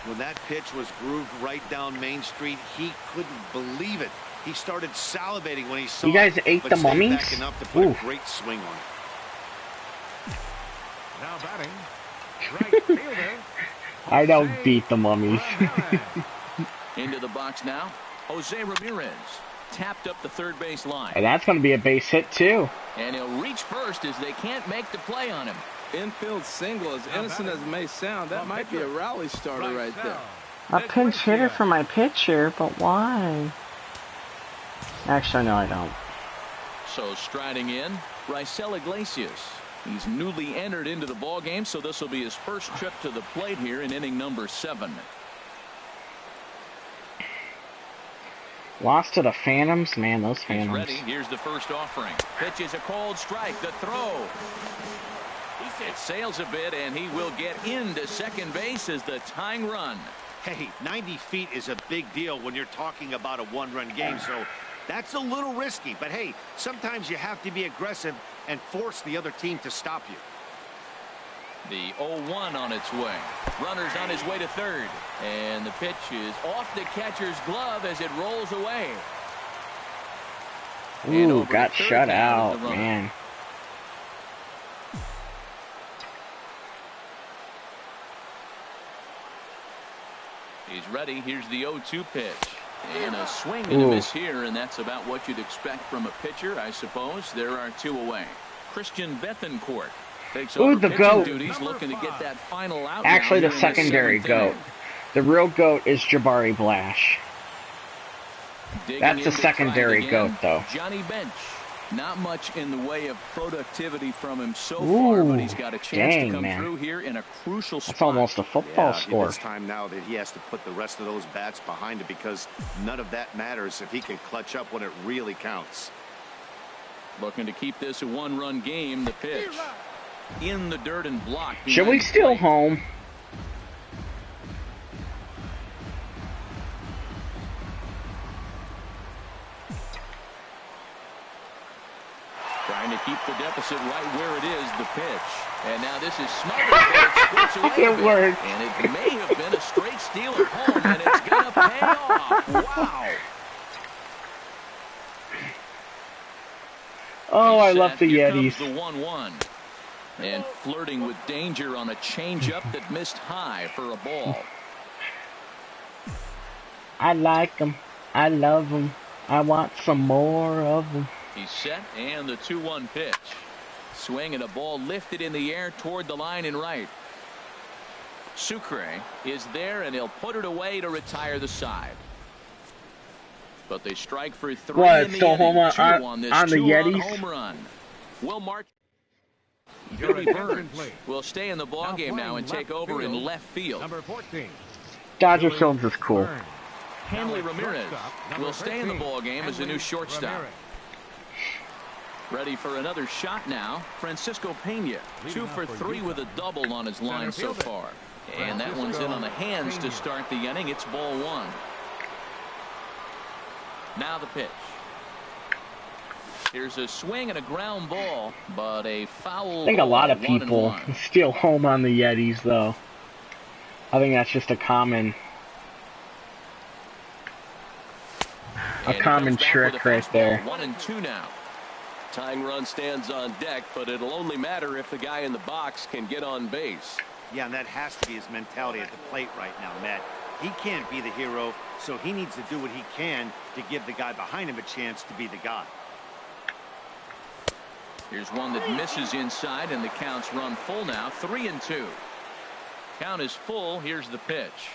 When that pitch was grooved right down Main Street, he couldn't believe it. He started salivating when he saw it. You guys ate the mummies? Back enough to put a great swing on it. Now batting, right fielder. I don't beat the mummies. Into the box now, Jose Ramirez tapped up the third base line. And that's going to be a base hit, too. And he'll reach first as they can't make the play on him. Infield single, as innocent as it may sound, that might be a rally starter right there. A pinch hitter for my pitcher, but why? Actually, no, I don't. So striding in, Raisel Iglesias. He's newly entered into the ballgame, so this will be his first trip to the plate here in inning number 7. Lost to the Phantoms? Man, those Phantoms. He's ready. Here's the first offering. Pitch is a cold strike. The throw. It sails a bit, and he will get into second base as the tying run. Hey, 90 feet is a big deal when you're talking about a one-run game, so that's a little risky. But, hey, sometimes you have to be aggressive and force the other team to stop you. The 0-1 on its way. Runner's on his way to third. And the pitch is off the catcher's glove as it rolls away. Ooh, got shut out, man. He's ready. Here's the 0-2 pitch. And a swing and a miss here, and that's about what you'd expect from a pitcher, I suppose. There are 2 away. Christian Bethancourt Takes Ooh, over the pitching goat. duties, looking to get that final out. Actually, now the here in secondary seventh goat. inning. The real goat is Jabari Blash. Digging That's the in to try it secondary again, goat, though. Johnny Bench. Not much in the way of productivity from him so Ooh, far, but he's got a chance dang, to come man. through here in a crucial spot. That's almost a football score. It's time now that he has to put the rest of those bats behind it, because none of that matters if he can clutch up when it really counts. Looking to keep this a one-run game. The pitch in the dirt and blocked. Should we steal plate. home? Trying to keep the deficit right where it is, the pitch. And now this is smothered, but it squirts away a It bit. worked. And it may have been a straight steal at home, and it's going to pay off. Wow. Oh, I love the Here Yetis. comes the 1-1. And flirting with danger on a changeup that missed high for a ball. I like them. I love them. I want some more of them. He's set, and the 2-1 pitch. Swing and a ball lifted in the air toward the line and right. Sucre is there, and he'll put it away to retire the side. But they strike for 3 What, in the still inning. home 2 on this on the 2-run Yetis? home run. Will March. Joey Burns will stay in the ballgame now and take over in left field. Number 14. Dodger Fields is cool. Burns. Hanley Ramirez will stay in the ballgame as a new shortstop. Ready for another shot now. Francisco Pena, 2 for 3 with a double on his line so far. And that one's in on the hands to start the inning. It's ball 1. Now the pitch. Here's a swing and a ground ball, but a foul. I think a lot of ball, people 1-1. steal home on the Yetis, though. I think that's just a common And he comes back trick with a right fastball. there. 1-2 now. Tying run stands on deck, but it'll only matter if the guy in the box can get on base. Yeah, and that has to be his mentality at the plate right now, Matt. He can't be the hero, so he needs to do what he can to give the guy behind him a chance to be the guy. Here's one that misses inside, and the count's run full now. 3-2. Count is full. Here's the pitch.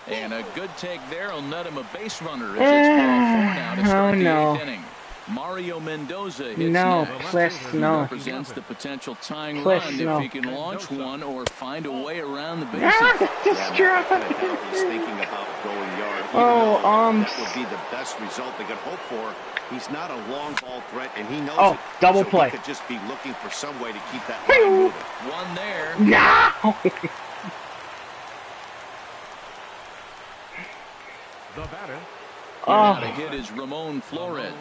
And a good take there will net him a base runner as it's ball 4 now to start the 8th inning. Mario Mendoza hits next. Please, He no. represents the potential tying Please, run no. if he can launch one or find a way around the bases. He's thinking about going yard. That would be the best result they could hope for. He's not a long ball threat, and he knows it. Double so play. He could just be looking for some way to keep that line moving. One there. No! The batter. Now to hit is Ramon Flores.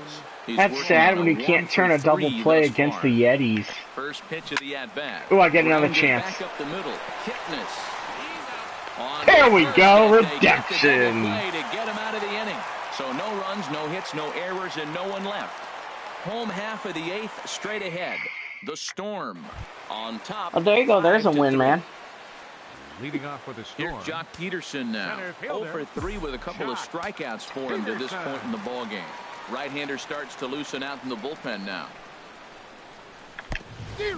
He's That's working sad on when you can't turn a double 1 for 3 play thus against far. the Yetis. First pitch of the at-bat. Oh, I get another Grounded chance. Back up the middle. Kipnis. On There we first, go, and they get the double redemption. play to get him out of the inning. So no runs, no hits, no errors, and no one left. Home half of the 8th, straight ahead. The Storm on top. Oh, there you go. There's a 5-3. win, man. Leading off for the Storm. Here's Jock Peterson now. Center 0 fielder, for 3 with a couple of Jock strikeouts for him to this Peterson. point in the ballgame. Right-hander starts to loosen out in the bullpen now.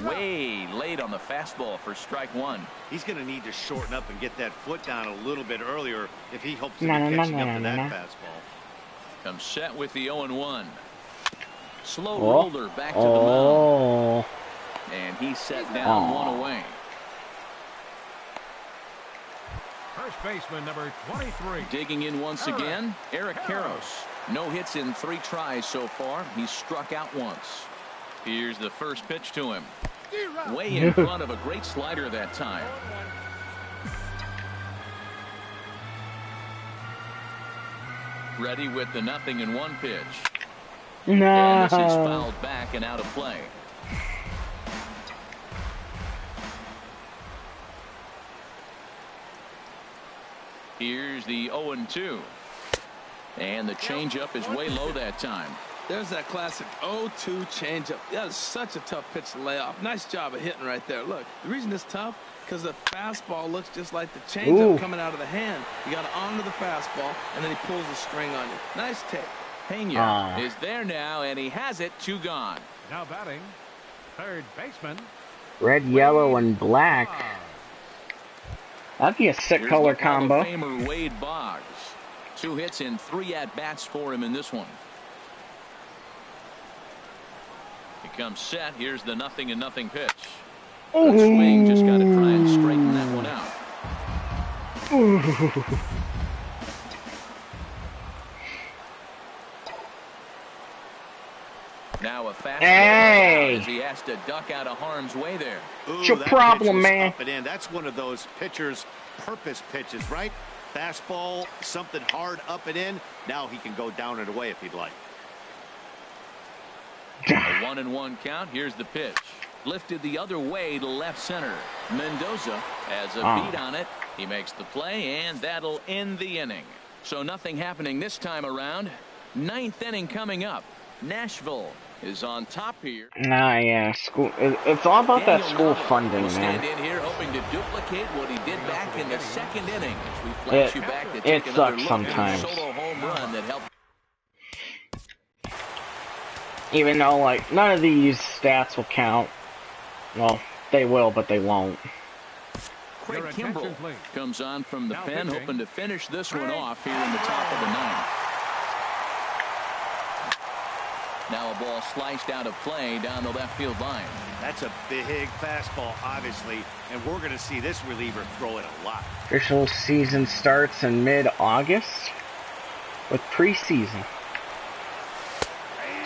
Way late on the fastball for strike 1. He's going to need to shorten up and get that foot down a little bit earlier if he hopes to No, be no, no, catching no, up no, to no, that no. fastball. Comes set with the 0-1. Slow Oh. roller back to the mound. Oh. And he's set down 1 away. First baseman number 23. Digging in once again, Eric Karros. No hits in 3 tries so far. He's struck out once. Here's the first pitch to him. Way in front of a great slider that time. Ready with the 0-1 pitch. And this is No. fouled back and out of play. Here's the 0-2. And the changeup is way low that time. There's that classic 0-2 changeup. That is such a tough pitch to lay off. Nice job of hitting right there. Look, the reason it's tough, because the fastball looks just like the changeup coming out of the hand. You got to honor the fastball, and then he pulls the string on you. Nice take. Pena is there now, and he has it. 2 gone. Now batting, third baseman Red, yellow, and black. That'd be a sick Here's color the Hall of combo. Famer Wade Boggs. 2 hits and 3 at-bats for him in this one. He comes set. Here's the 0-0 pitch. Good swing. Just got to try and straighten that one out. Now a fastball. Hey! As he has to duck out of harm's way there. Ooh, What's your that problem, pitch was man? up and in. That's one of those pitcher's purpose pitches, right? Fastball, something hard up and in. Now he can go down and away if he'd like. A 1-1 count. Here's the pitch. Lifted the other way to left center. Mendoza has a beat on it. He makes the play, and that'll end the inning. So nothing happening this time around. 9th inning coming up. Nashville is on top here. Yeah, school. It's all about that school funding, will stand man. in here hoping to duplicate what he did back in the 2nd inning. As we flash you back to It take another sucks look at sometimes. the solo home run that helped. Even though, like, none of these stats will count. Well, they will, but they won't. Craig Your Kimbrell attention, please. comes on from the Now pen, pitching. hoping to finish this one off here in the top of the 9th. Now a ball sliced out of play down the left field line. That's a big fastball, obviously, and we're going to see this reliever throw it a lot. Official season starts in mid-August with preseason.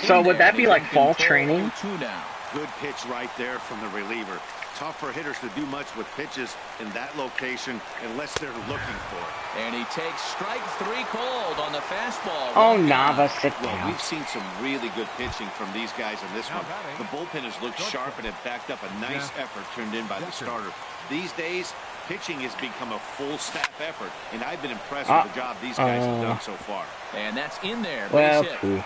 So would that be like fall training? 2 now. Good pitch right there from the reliever. Tough for hitters to do much with pitches in that location unless they're looking for it. And he takes strike 3 cold on the fastball. Oh, Nava, sit Well, down. we've seen some really good pitching from these guys in this Now one. batting. The bullpen has looked sharp and have backed up a nice effort turned in by the Yes, sir. starter. These days, pitching has become a full staff effort, and I've been impressed with the job these guys have done so far. And that's in there. Well, Base hit. pooh.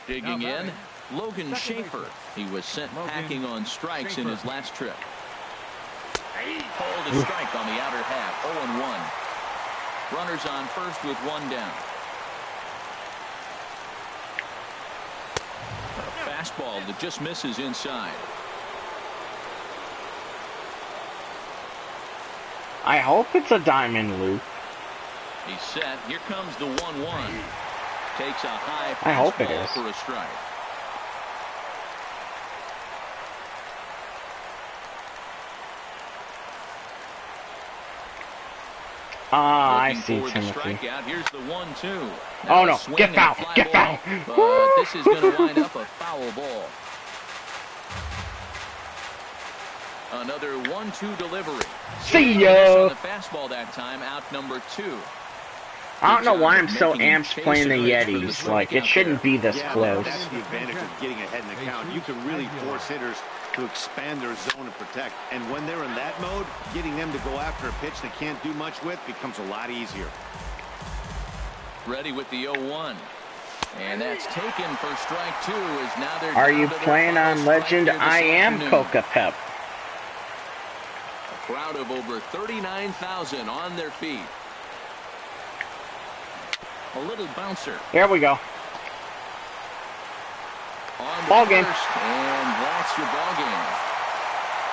Digging Now in, batting. Logan Second Schaefer. baseman. He was sent Logan packing on strikes in Schaefer. his last trip. Pulled a strike on the outer half. 0-1. Runners on first with 1 down. A fastball that just misses inside. I hope it's a diamond loop. He's set. Here comes the 1-1. Takes a high I hope it fastball is. for a strike. I Looking see for the Timothy. strikeout. Here's the 1-2. Oh, Now no. a swing Get and a foul. fly Get ball, foul. But this is going to wind up a foul ball. Another 1-2 delivery. See On ya. the fastball that time, out number 2. I don't know why I'm Good so job of making amped playing the chase for the Yetis. Like, it strikeout shouldn't be this Yeah, close. that's the advantage of getting ahead in the count. You can really force hitters to expand their zone and protect. And when they're in that mode, getting them to go after a pitch they can't do much with becomes a lot easier. Ready with the 0-1. And that's taken for strike 2. As now they're Are down you to their playing final on strike Legend? here this I am afternoon. Coca Pep. A crowd of over 39,000 on their feet. A little bouncer. There we go. On Ball the game. first, and that's your ball game.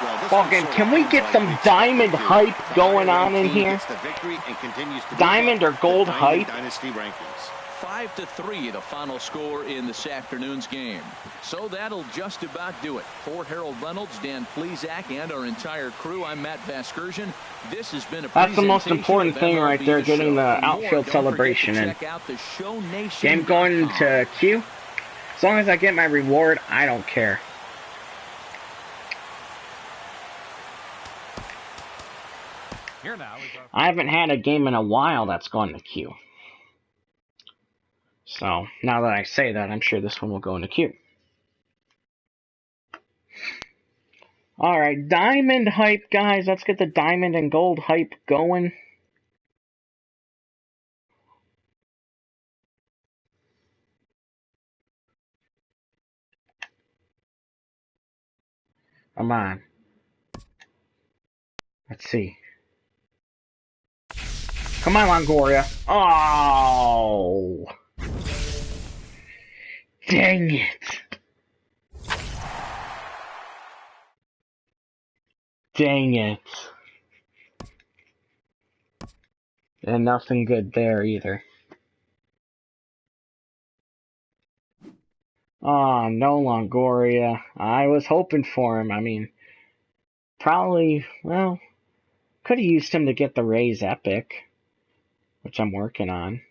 Well, this Ball one game. sort of Can we feels get like some we expect diamond it to. hype The going higher on in team here? gets the victory and continues to Diamond move or up gold the Diamond hype? Dynasty rankings. 5-3, the final score in this afternoon's game. So that'll just about do it. For Harold Reynolds, Dan Plesac, and our entire crew, I'm Matt Vasgersian. This has been a That's the most presentation important of thing right MLB there, The getting Show. the For more, outfield don't forget celebration to in. check out the ShowNation.com. Game going to Q. As long as I get my reward, I don't care. Here now is our I haven't had a game in a while that's gone to Q. So, now that I say that, I'm sure this one will go into Q. Alright, diamond hype, guys. Let's get the diamond and gold hype going. Come on. Let's see. Come on, Longoria. Oh! Dang it! Dang it. And nothing good there either. Oh, no Longoria. I was hoping for him. I mean, probably, well, could have used him to get the Rays epic, which I'm working on.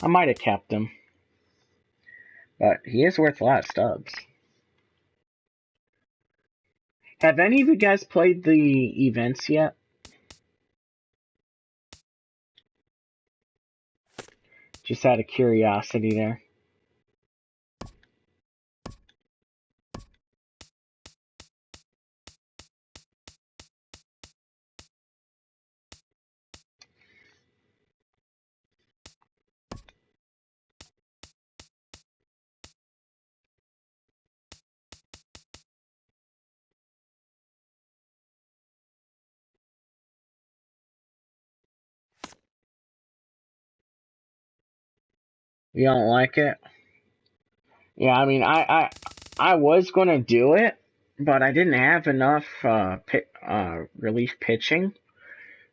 I might have kept him. But he is worth a lot of stubs. Have any of you guys played the events yet? Just out of curiosity there. You don't like it? Yeah, I mean, I was gonna do it, but I didn't have enough relief pitching.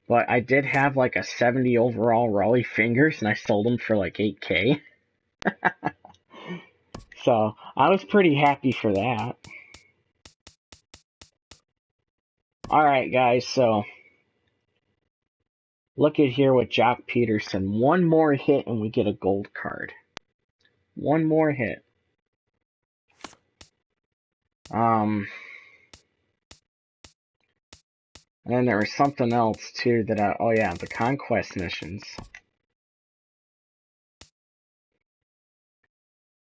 But I did have like a 70 overall Raleigh Fingers, and I sold them for like 8K. So I was pretty happy for that. Alright, guys, so look at here with Jock Peterson. One more hit, and we get a gold card. One more hit. And then there was something else too that oh yeah, the conquest missions.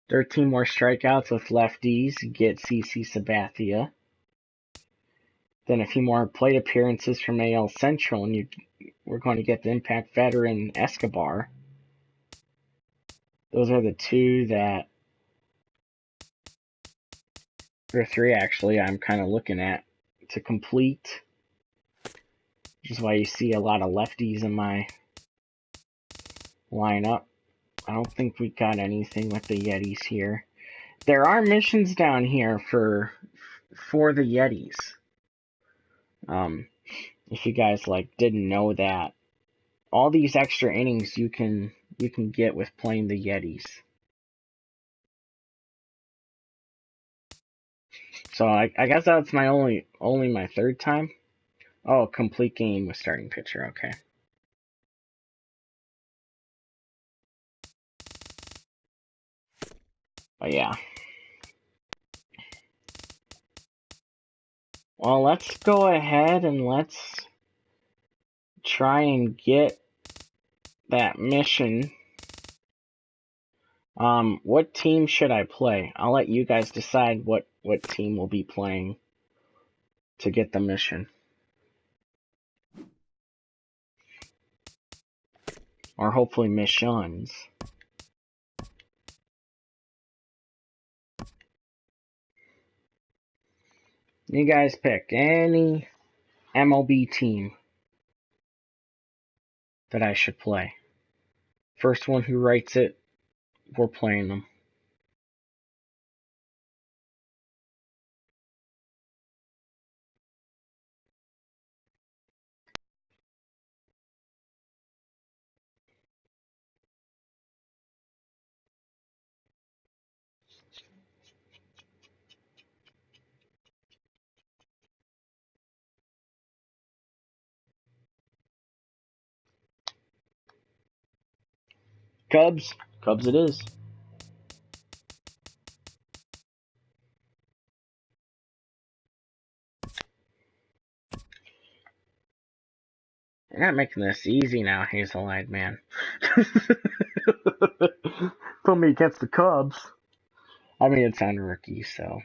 13 more strikeouts with lefties, get CC Sabathia. Then a few more plate appearances from AL Central, and we're going to get the Impact veteran Escobar. Those are the two that, or three actually, I'm kind of looking at to complete. Which is why you see a lot of lefties in my lineup. I don't think we got anything with the Yetis here. There are missions down here for the Yetis. If you guys didn't know that, all these extra innings you can get with playing the Yetis. So I guess that's my only my third time. Oh, complete game with starting pitcher. Okay. But yeah. Well, let's go ahead and let's try and get that mission. What team should I play? I'll let you guys decide what team will be playing to get the mission. Or hopefully missions. You guys pick any MLB team that I should play. First one who writes it, we're playing them. Cubs. Cubs it is. You're not making this easy now, Hazel-eyed man. Put me against the Cubs. I mean, it's on rookie, so.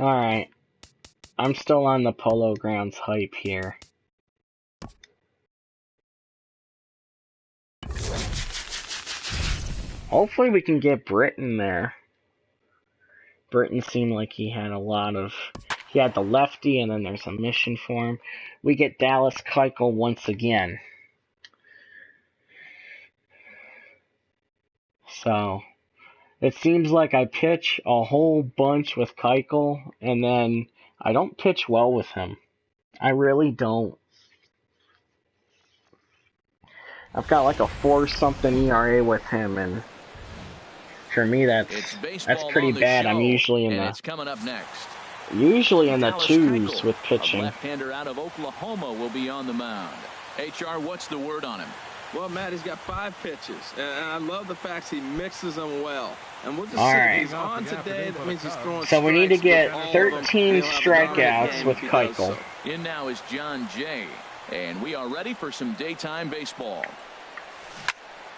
Alright. I'm still on the Polo Grounds hype here. Hopefully we can get Britton there. Britton seemed like he had a lot of... He had the lefty, and then there's a mission for him. We get Dallas Keuchel once again. So it seems like I pitch a whole bunch with Keuchel, and then I don't pitch well with him. I really don't. I've got like a 4-something ERA with him, and for me that's pretty bad. I'm usually in the coming up next. Usually in the Dallas 2s Keuchel, with a pitching. left-hander out of Oklahoma, will be on the mound. HR, what's the word on him? Well, Matt, he's got 5 pitches, and I love the fact he mixes them well. And we'll just All see right. if he's on today. That means he's throwing So we need to strikes, get but 13 strikeouts with Keuchel. So. In now is John Jay, and we are ready for some daytime baseball.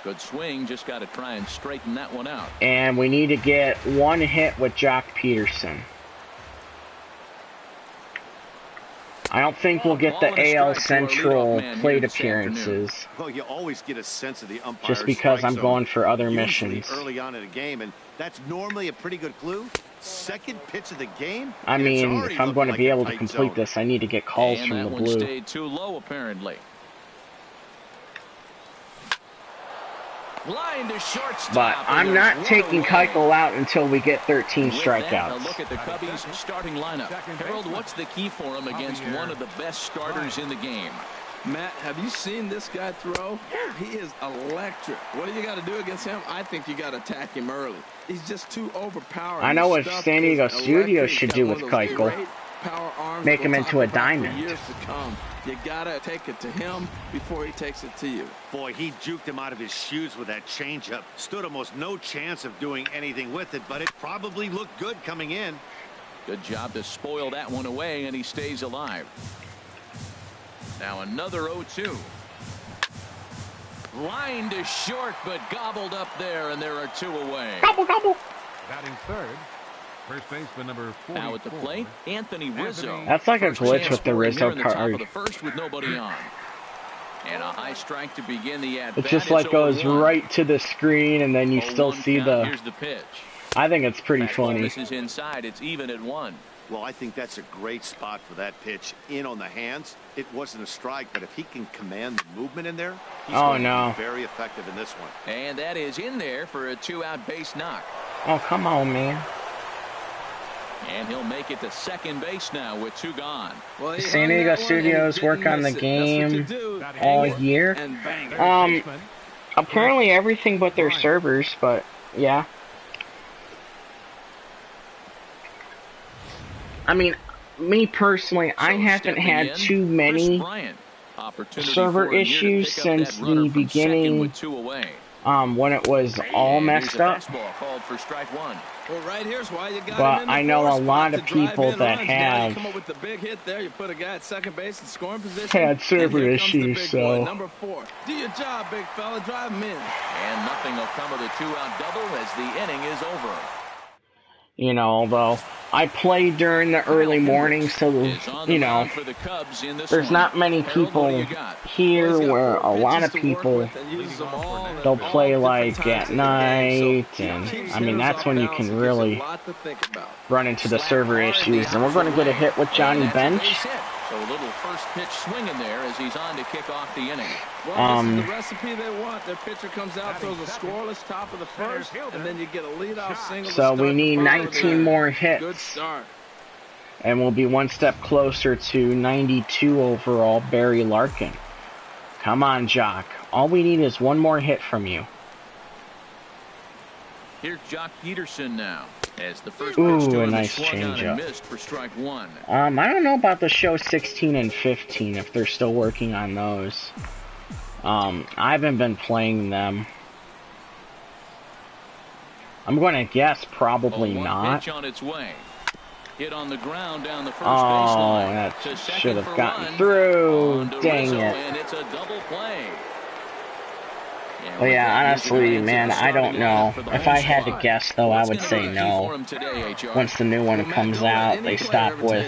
Good swing, just got to try and straighten that one out. And we need to get 1 hit with Jock Peterson. I don't think we'll get the AL Central plate appearances. Well, you always get a sense of the umpire just because I'm going for other missions. Early on in a game, and that's normally a pretty good clue. Second pitch of the game. I mean, if I'm going to be able to complete this, I need to get calls from the blue. And that one stayed too low, apparently. Line to shortstop, but I'm not taking Keuchel out until we get 13 strikeouts. That, a look at the Cubbies' starting lineup. Harold, what's the key for him against one of the best starters in the game? Matt, have you seen this guy throw? He is electric. What do you got to do against him? I think you got to attack him early. He's just too overpowering. I know what San Diego Studios should do with Keuchel. Make him into a diamond. Years to come. You gotta take it to him before he takes it to you. Boy, he juked him out of his shoes with that changeup. Stood almost no chance of doing anything with it, but it probably looked good coming in. Good job to spoil that one away, and he stays alive. Now another 0-2. Line to short, but gobbled up there, and there are 2 away. Gobble, gobble. Batting third. First baseman number 44. Now at the plate, Anthony Rizzo. That's like a glitch with the Rizzo card. The first with nobody on. And a high strike to begin the at-bat. It just like goes right to the screen, and then you still see the. Here's the pitch. I think it's pretty funny. This is inside. It's even at 1. Well, I think that's a great spot for that pitch. In on the hands. It wasn't a strike, but if he can command the movement in there, he's going to be very effective in this one. And that is in there for a 2-out base knock. Oh, come on, man. And he'll make it to second base now with 2 gone. Well, San Diego Studios work on the game all year. Apparently everything but their servers, but yeah. I mean, me personally, I haven't had too many server issues since the beginning. When it was all messed up. Well, right here's why you got but I know a lot of people that have come up with the big hit there. You put a guy at second base in scoring position. Had server issues, so number 4. Do your job, big fella. Drive him in. And nothing will come of the 2-out double as the inning is over. You know, although I play during the early morning, so you know, there's not many people here where a lot of people they'll play like at night, and I mean that's when you can really run into the server issues. And we're going to get a hit with Johnny Bench. So a little first pitch swinging there as he's on to kick off the inning. Well, this is the recipe they want. Their pitcher comes out, throws a scoreless top of the first, and then you get a leadoff single. So we need 19 more hits. Good start. And we'll be one step closer to 92 overall, Barry Larkin. Come on, Jock. All we need is one more hit from you. Here's Jock Peterson now. As the first a nice changeup. For strike 1. I don't know about the show 16 and 15 if they're still working on those. I haven't been playing them. I'm going to guess probably not. Pitch on its way. Hit on the ground down the first baseline. That should have gotten through. Dang it. And it's a double play. Well, yeah, honestly, man, I don't know. If I had to guess, though, I would say no. Once the new one comes out, they stop with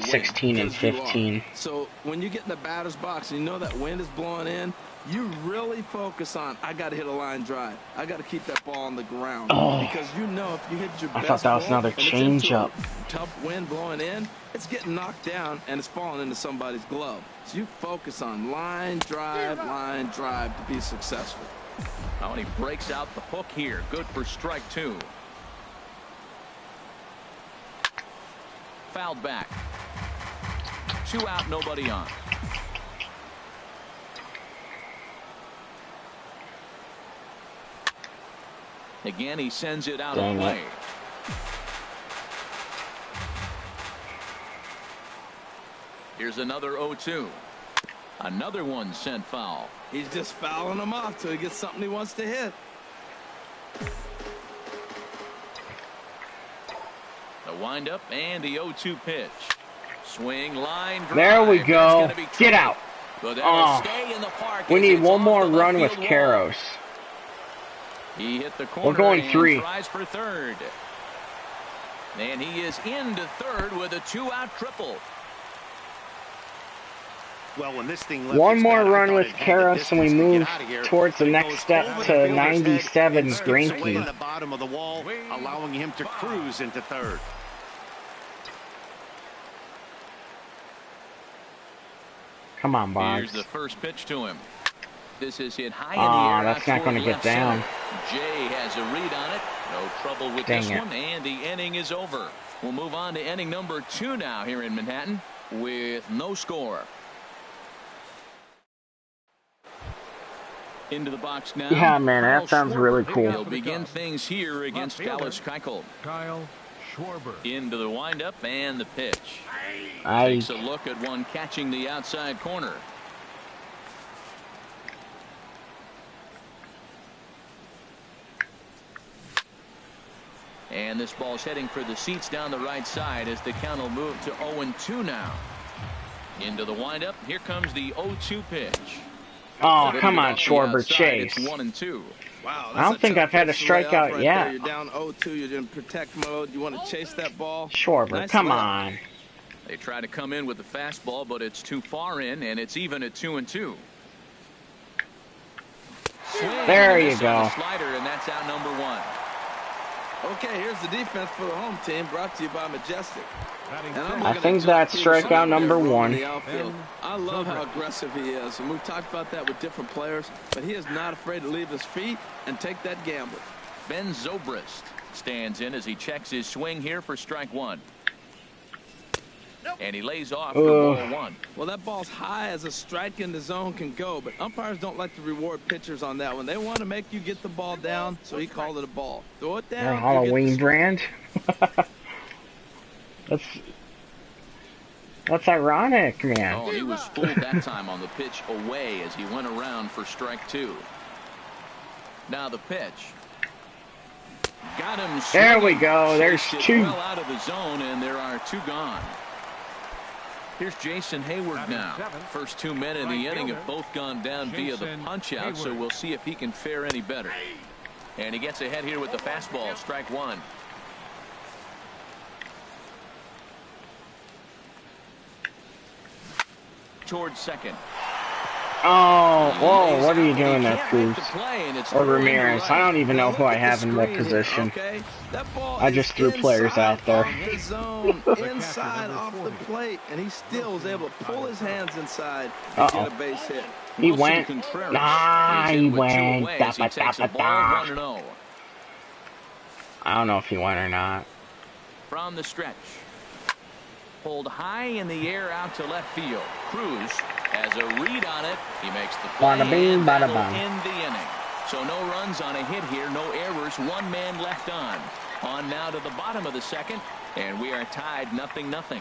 16 and 15. So when you get in the batter's box and you know that wind is blowing in, you really focus on, I got to hit a line drive. I got to keep that ball on the ground. Because you know if you hit your best I thought that was another changeup. Tough wind blowing in, it's getting knocked down and it's falling into somebody's glove. So you focus on line drive to be successful. Oh, and he breaks out the hook here. Good for strike 2. Fouled back. 2 out, nobody on. Again, he sends it out of play. Here's another 0-2. Another one sent foul. He's just fouling them off till he gets something he wants to hit. The windup and the 0-2 pitch. Swing, line, drive. There we go. Get out. Oh, stay in the park. We need one more run with Karros. He hit the corner. We're going 3. Tries for third. And he is into third with a 2-out triple. Well, when this thing left one more run with Karros and we move towards the next step to 97 Greinke. The bottom of the wall, allowing him to cruise into third. Come on, Boggs. Here's the first pitch to him. This is hit high in the air. That's not going to get down. Jay has a read on it. No trouble with this one, and the inning is over. We'll move on to inning number 2 now here in Manhattan with no score. Into the box now. Yeah, man, that sounds really cool. He'll begin things here against Dallas Keuchel. Kyle Schwarber. Into the windup and the pitch. Takes a look at one catching the outside corner. And this ball's heading for the seats down the right side as the count will move to 0-2 now. Into the windup. Here comes the 0-2 pitch. Oh, come on, Schwarber, chase. It's 1-2. Wow, I don't think I've had a strikeout right yet. There. You're down 0-2. You're in protect mode. You want to chase that ball. Schwarber, nice come left. on. They try to come in with the fastball, but it's too far in, and it's even at 2-2. There you go. Slider, and that's out number 1. Okay, here's the defense for the home team, brought to you by Majestic. I think that's strikeout number 1. I love how aggressive he is, and we've talked about that with different players, but he is not afraid to leave his feet and take that gamble. Ben Zobrist stands in as he checks his swing here for strike 1. And he lays off for ball 1. Well, that ball's high as a strike in the zone can go, but umpires don't like to reward pitchers on that one. They want to make you get the ball down, so he called it a ball. Throw it down. Halloween brand. That's ironic, man. Oh, he was fooled that time on the pitch away as he went around for strike 2. Now the pitch. Got him. There we go. There's 2. Well out of the zone, and there are 2 gone. Here's Jason Hayward now. First 2 men in the inning have both gone down via the punch-out, so we'll see if he can fare any better. And he gets ahead here with the fastball, strike 1. Towards second. Oh, whoa, what are you doing there, Cruz? Or Ramirez. I don't even know who I have in what position. I just threw players out there. His zone, inside off the plate, and he still was able to pull his hands inside and get a base hit. He went. Nah, he went. I don't know if he went or not. From the stretch. Pulled high in the air out to left field. Cruz has a read on it. He makes the play Bada bing, bada in bang. the inning. So no runs on a hit here, no errors, 1 man left on. On now to the bottom of the second, and we are tied 0-0.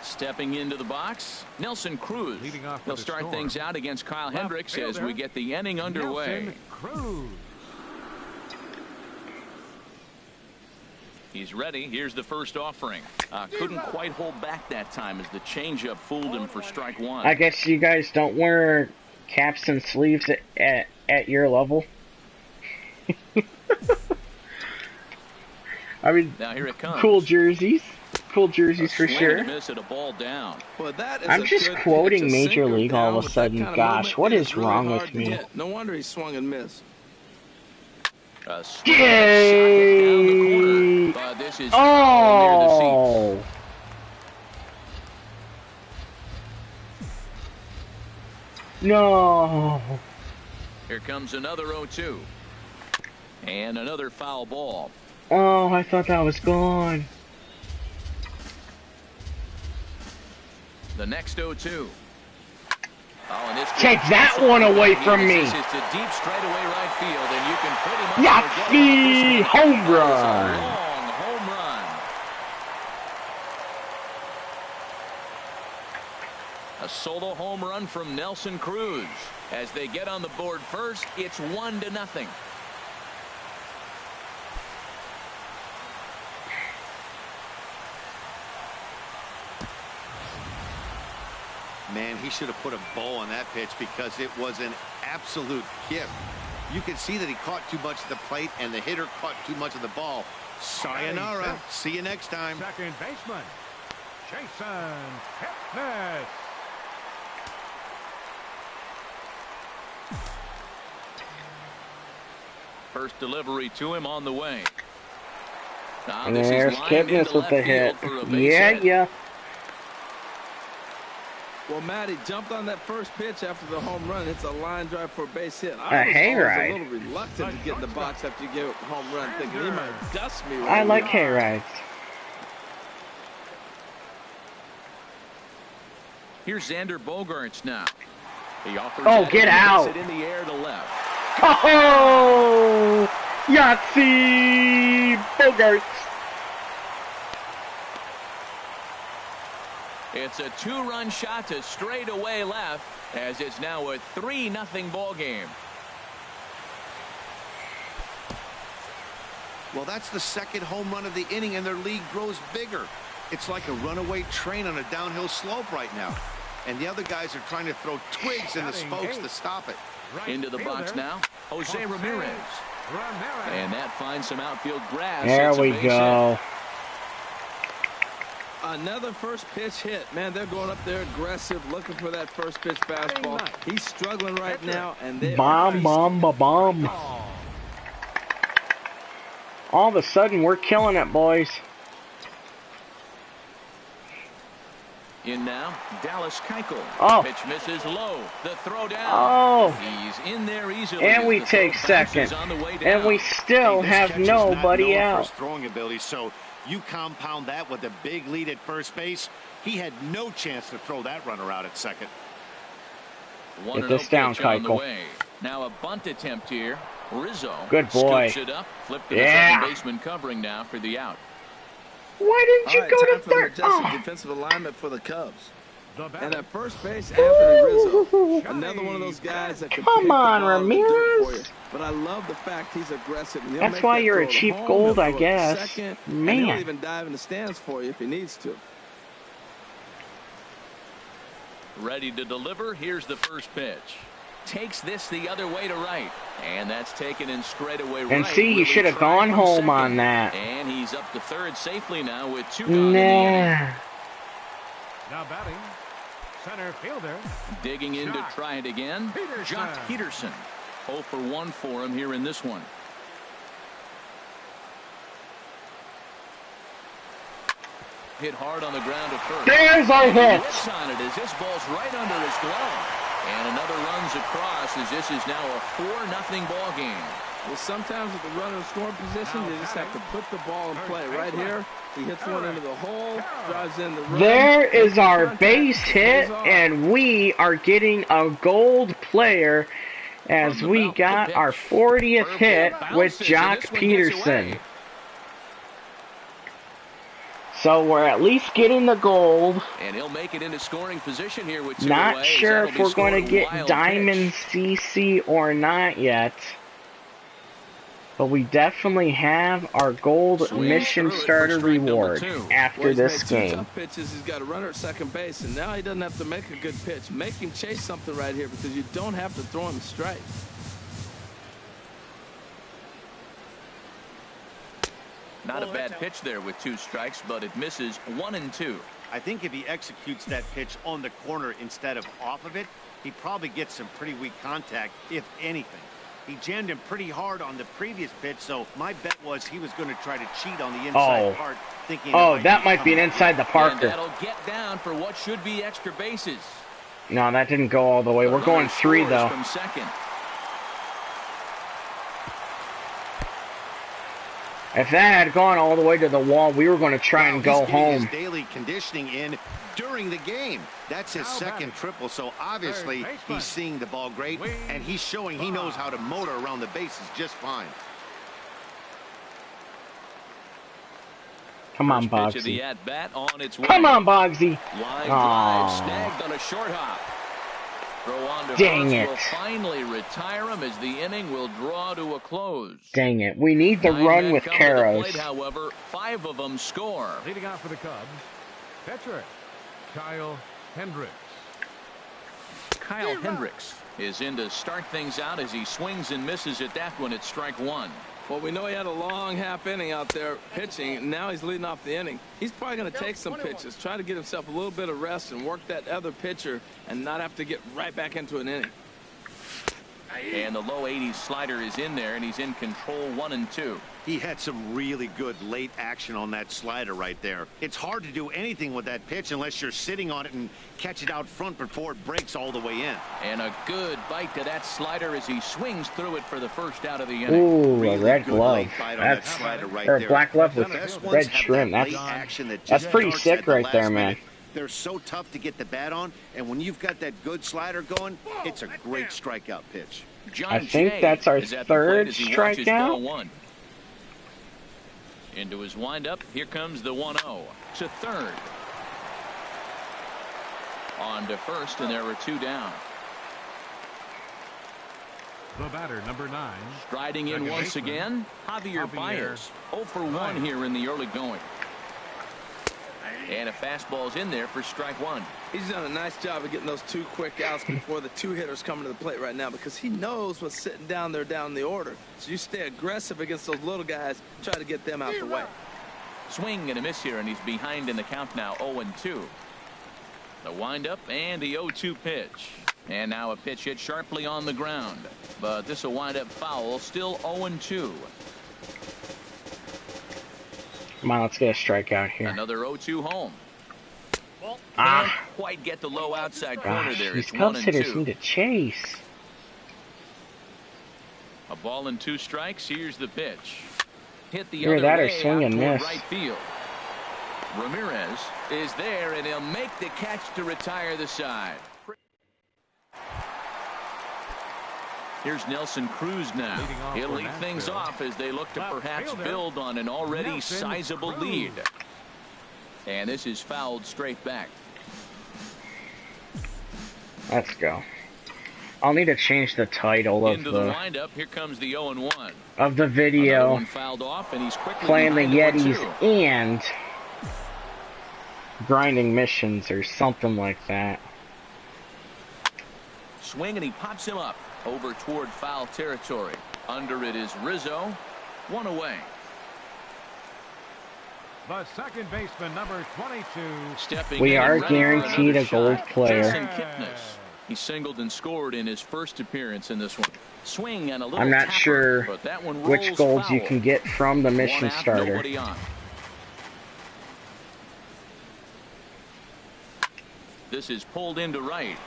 Stepping into the box, Nelson Cruz. He'll start things out against Kyle Hendricks as we get the inning underway. Nelson Cruz. He's ready. Here's the first offering. Couldn't quite hold back that time as the changeup fooled him for strike 1. I guess you guys don't wear caps and sleeves at your level. I mean, now here it comes. Cool jerseys for sure. Miss at a ball down. Well, I'm just quoting Major League all of a sudden. Gosh, what is wrong with me? No wonder he swung and missed. Yay! This is Oh! No. Here comes another 0-2. And another foul ball. Oh, I thought that was gone. The next 0-2. Oh, and this Take that one away from me. It's a deep straightaway right field, and you can pretty much Yetis home run. Long home run. A solo home run from Nelson Cruz. As they get on the board first, it's 1-0. Man, he should have put a bow on that pitch because it was an absolute gift. You could see that he caught too much of the plate and the hitter caught too much of the ball. Sayonara. See you next time. Second baseman, Jason Kipnis. First delivery to him on the way. Now, And there's Kipnis with the hit. Yeah. Well, Matt, he jumped on that first pitch after the home run. It's a line drive for a base hit. I was hayride. a little reluctant to get in the box after you gave up a home run, thinking he might dust me. Right I like now. hayrides. Here's Xander Bogaerts now. He offers get out. It in the air to left. Oh, Yahtzee Bogaerts. It's a 2-run shot to straightaway left, as it's now a 3-0 ball game. Well, that's the second home run of the inning, and their lead grows bigger. It's like a runaway train on a downhill slope right now. And the other guys are trying to throw twigs in the spokes to stop it. Into the box now, Jose Ramirez. And that finds some outfield grass. There we go. Another first pitch hit. Man, they're going up there aggressive, looking for that first pitch fastball. He's struggling right now, and they Bomb. All of a sudden, we're killing it, boys. In now, Dallas Keuchel. Oh. Pitch misses low. The throw down. Oh. He's in there easily. And we take second. And we still have nobody out. His throwing ability, so you compound that with a big lead at first base. He had no chance to throw that runner out at second. Get this down, Keuchel. Now a bunt attempt here. Rizzo. Good boy. Scoops it up. Flip to the second baseman covering now for the out. Why didn't you go to third? Defensive alignment for the Cubs. And at first base, Anthony Rizzo. Another one of those guys that can Come on, Ramirez. But I love the fact he's aggressive. And that's why you're a cheap gold, I guess. Man. He'll even dive in the stands for you if he needs to. Ready to deliver. Here's the first pitch. Takes this the other way to right. And that's taken in straightaway right. And see, you should have gone home on that. And he's up to third safely now with 2 gone in the Nah. inning. Now batting, center fielder. Digging in to try it again. Jock Peterson. 0 for 1 for him here in this one. Hit hard on the ground at first. There's our hit. On it as this ball's right under his glove. And another runs across as this is now a 4-0 ball game. Well, sometimes with the runner in scoring position, you just have to put the ball in play. Right here, he hits one into the hole, drives in the run. There is our base hit, and we are getting a gold player as we got our 40th hit with Jock Peterson. So we're at least getting the gold. And he'll make it into scoring position here with 2 Not away. sure if we're going to get Diamond CC or not yet. But we definitely have our gold mission starter reward after this game. Tough pitches. He's got a runner at second base, and now he doesn't have to make a good pitch. Make him chase something right here because you don't have to throw him straight. Not a bad pitch there with 2 strikes, but it misses 1 and 2. I think if he executes that pitch on the corner instead of off of it, he probably gets some pretty weak contact, if anything. He jammed him pretty hard on the previous pitch, so my bet was he was going to try to cheat on the inside part, thinking. Oh, that might be an inside the Parker. And that'll get down for what should be extra bases. No, that didn't go all the way. We're going 3 though. From second. If that had gone all the way to the wall, we were going to try and go home. His daily conditioning in during the game. That's his second triple, so obviously he's seeing the ball great, and he's showing he knows how to motor around the bases just fine. Come on, Bogsy. The at bat on its way. Come on, Bogsy. Line drive snagged on a short hop. Throw on to Dang it. will finally retire him as the inning will draw to a close. Dang it. We need the run with Caros. However, 5 of them score. Leading off for the Cubs, pitcher Kyle Hendricks. Kyle Hendricks is in to start things out as he swings and misses at that one at strike 1. Well, we know he had a long half inning out there pitching, and now he's leading off the inning. He's probably going to take some pitches, try to get himself a little bit of rest and work that other pitcher and not have to get right back into an inning. And the low 80s slider is in there, and he's in control 1-2. He had some really good late action on that slider right there. It's hard to do anything with that pitch unless you're sitting on it and catch it out front before it breaks all the way in. And a good bite to that slider as he swings through it for the first out of the inning. Ooh, Really a red glove. That's slider right or there. black glove with red trim. That's pretty sick right there, man. They're so tough to get the bat on, and when you've got that good slider going, it's a great strikeout pitch. I think that's our 3rd strikeout. Into his windup, here comes the 1-0 to third. On to first, and there were 2 down. The batter, number 9. Striding in once again, Javier Baez. 0 for 1 here in the early going. And a fastball's in there for strike 1. He's done a nice job of getting those 2 quick outs before the 2 hitters coming to the plate right now, because he knows what's sitting down there down the order. So you stay aggressive against those little guys, try to get them out the way. Swing and a miss here, and he's behind in the count now, 0-2. The windup and the 0-2 pitch. And now a pitch hit sharply on the ground. But this will wind up foul, still 0-2. Come on, let's get a strikeout here. Another 0-2 home. Can't quite get the low outside corner there. These Cubs hitters need to chase. A ball and 2 strikes. Here's the pitch. Hit the Either other that or way swing out and toward miss. right field. Ramirez is there, and he'll make the catch to retire the side. Here's Nelson Cruz now. He'll lead things off as they look to perhaps build on an already sizable lead. And this is fouled straight back. Let's go. I'll need to change the title of Into the windup. Here comes the 0-1 of the video. Fouled off, and he's quickly playing the Yetis 2. and grinding missions or something like that. Swing, and he pops him up over toward foul territory. Under it is Rizzo. 1 away. The second baseman, number 22. Stepping we in are and ready guaranteed for a gold shot. player. Jason Kipnis. He singled and scored in his first appearance in this one. Swing and a little I'm not tapper, sure but that one which rolls golds foul. you can get from the mission 1 out, starter. nobody on. This is pulled into right.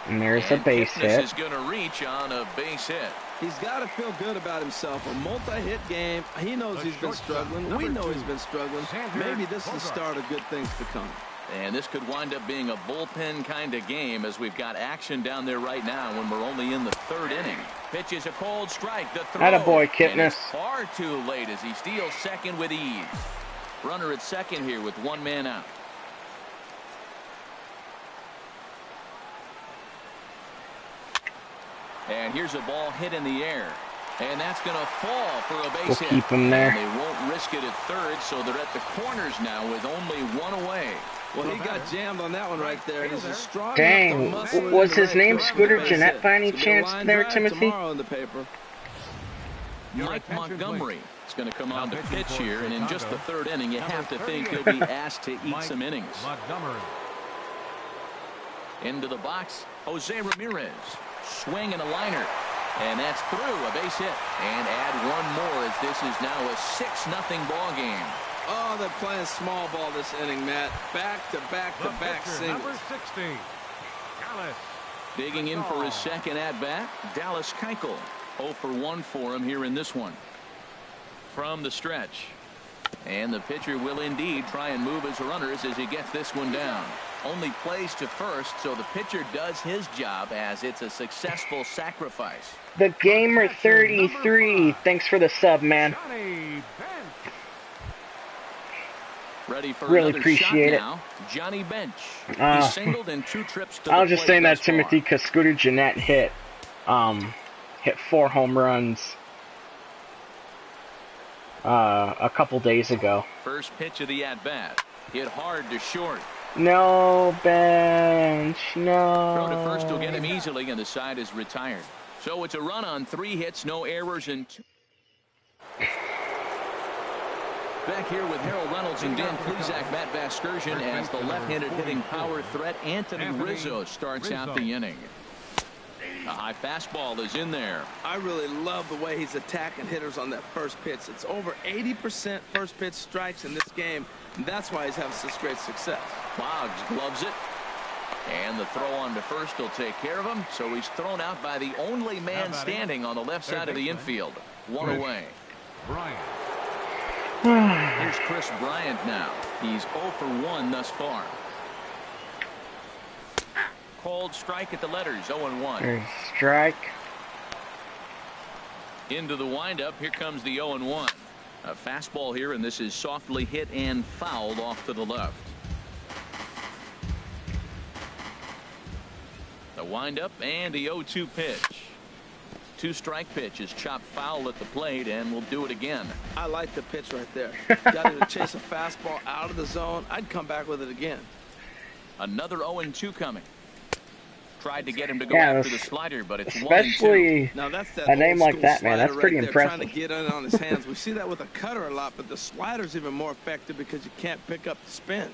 And there's a base Kipnis hit. is going to reach on a base hit. He's got to feel good about himself. A multi-hit game. He knows he's been struggling. We know he's been struggling. Maybe this is the start of good things to come. And this could wind up being a bullpen kind of game as we've got action down there right now when we're only in the 3rd inning. Pitch is a cold strike. The throw. Attaboy, And Kipnis. it's far too late as he steals second with ease. Runner at second here with 1 man out. And here's a ball hit in the air. And that's going to fall for a base hit. We'll keep him there. And they won't risk it at third, so they're at the corners now with only 1 away. Well, he got jammed on that one right there. He's a strong Dang, enough to muscle was in the his right name to Scooter base Jeanette hit. by any So get a chance line there, drive Timothy? tomorrow in the paper. Mike Montgomery is going to come on to pitch here, and in just the 3rd inning, you have to think he'll be asked to eat some innings. Montgomery. Into the box, Jose Ramirez. Swing and a liner. And that's through, a base hit. And add 1 more as this is now a 6-0 ball game. Oh, they're playing small ball this inning, Matt. Back-to-back-to-back The pitcher, singles. number 60. Dallas. Digging in for his second at-bat, Dallas Keuchel. 0 for 1 for him here in this one. From the stretch. And the pitcher will indeed try and move his runners as he gets this one down. Only plays to first, so the pitcher does his job as it's a successful sacrifice. The Gamer 33, thanks for the sub, man. Ready for really another appreciate shot it. Now, Johnny Bench. He singled in 2 trips to I was the just plate saying that, thus Timothy, far. because Scooter Gennett hit 4 home runs a couple days ago. First pitch of the at-bat. Hit hard to short. No, Bench, no. Throw to first will get him easily, and the side is retired. So it's a run on 3 hits, no errors, and 2. Back here with Harold Reynolds and Dan Plesac, Matt Vasgersian, as the left-handed hitting power threat Anthony Rizzo starts out the inning. A high fastball is in there. I really love the way he's attacking hitters on that first pitch. It's over 80% first pitch strikes in this game, and that's why he's having such great success. Boggs gloves it. And the throw on to first will take care of him. So he's thrown out by the only man standing on the left side of the infield. 1 away. Here's Chris Bryant now. He's 0 for 1 thus far. Called strike at the letters, 0-1. There's strike. Into the windup. Here comes the 0-1. A fastball here, and this is softly hit and fouled off to the left. The windup and the 0-2 pitch. 2-strike pitch is chopped foul at the plate, and we'll do it again. I like the pitch right there. Got him to chase a fastball out of the zone. I'd come back with it again. Another 0-2 coming. Tried to get him to go Yeah, after the slider, but it's 1-2. especially Now that's that a name old like school that, man. That's slider pretty right there, impressive. Trying to get in on his hands. We see that with a cutter a lot, but the slider's even more effective because you can't pick up the spin.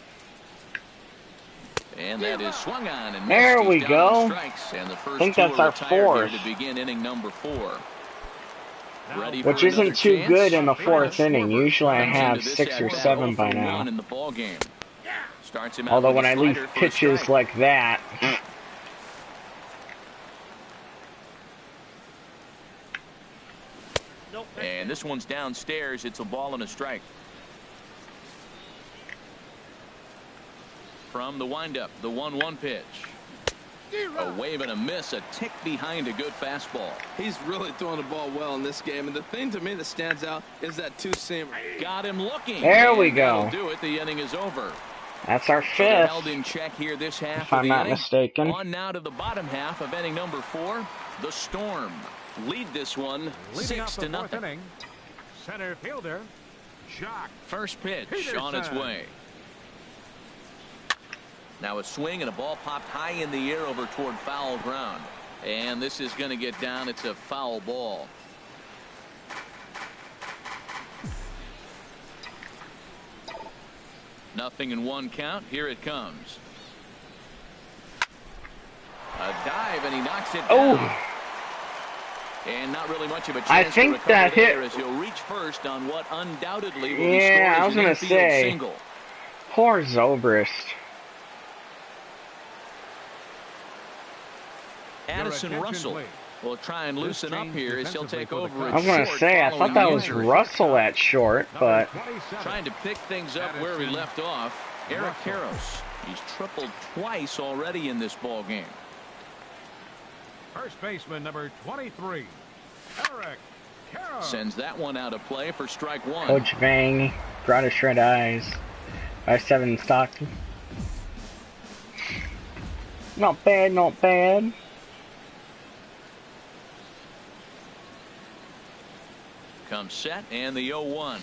And that is swung on and There missed. we He's down on go. strikes, and the first I think 2 that's are our retired here 4th. to begin inning number 4. Ready for Which another isn't too chance? good in the 4th inning. Usually I Comes have into this 6 or at-bat 7 0 by for now. 1 in the ball game. Starts him out Although with when a I leave slider for a pitches strike. like that, And this one's downstairs. It's a ball and a strike. From the windup, the 1-1 pitch. A wave and a miss, a tick behind a good fastball. He's really throwing the ball well in this game, and the thing to me that stands out is that 2-seamer. Got him looking. There we And go. that'll do it. The inning is over. that's our So they're 5th. held in check here this half If of I'm the not inning. mistaken. On now to the bottom half of inning number 4. The Storm lead this one Leading off 6 the to 4th nothing. inning, center fielder, Jock. First pitch Peterson. on its way. Now a swing and a ball popped high in the air over toward foul ground. And this is going to get down. It's a foul ball. Nothing in 1 count. Here it comes. A dive, and he knocks it down. Oh, And not really much of a chance I think to recover that hit- there as he'll reach first on what undoubtedly will be Yeah, scored I as was an gonna infield say. single. poor Zobrist. Addison attention, Russell please. will try and loosen up here as he'll take over. I was gonna say, I thought that was Russell at short, but Trying to pick things up where he left off. Eric Karros. He's tripled twice already in this ball game. First baseman number 23, Eric Karros. Sends that one out of play for strike 1. Coach Vang, Grotto Shred Eyes, 5-7 Stockton. Not bad, not bad. Comes set and the 0-1.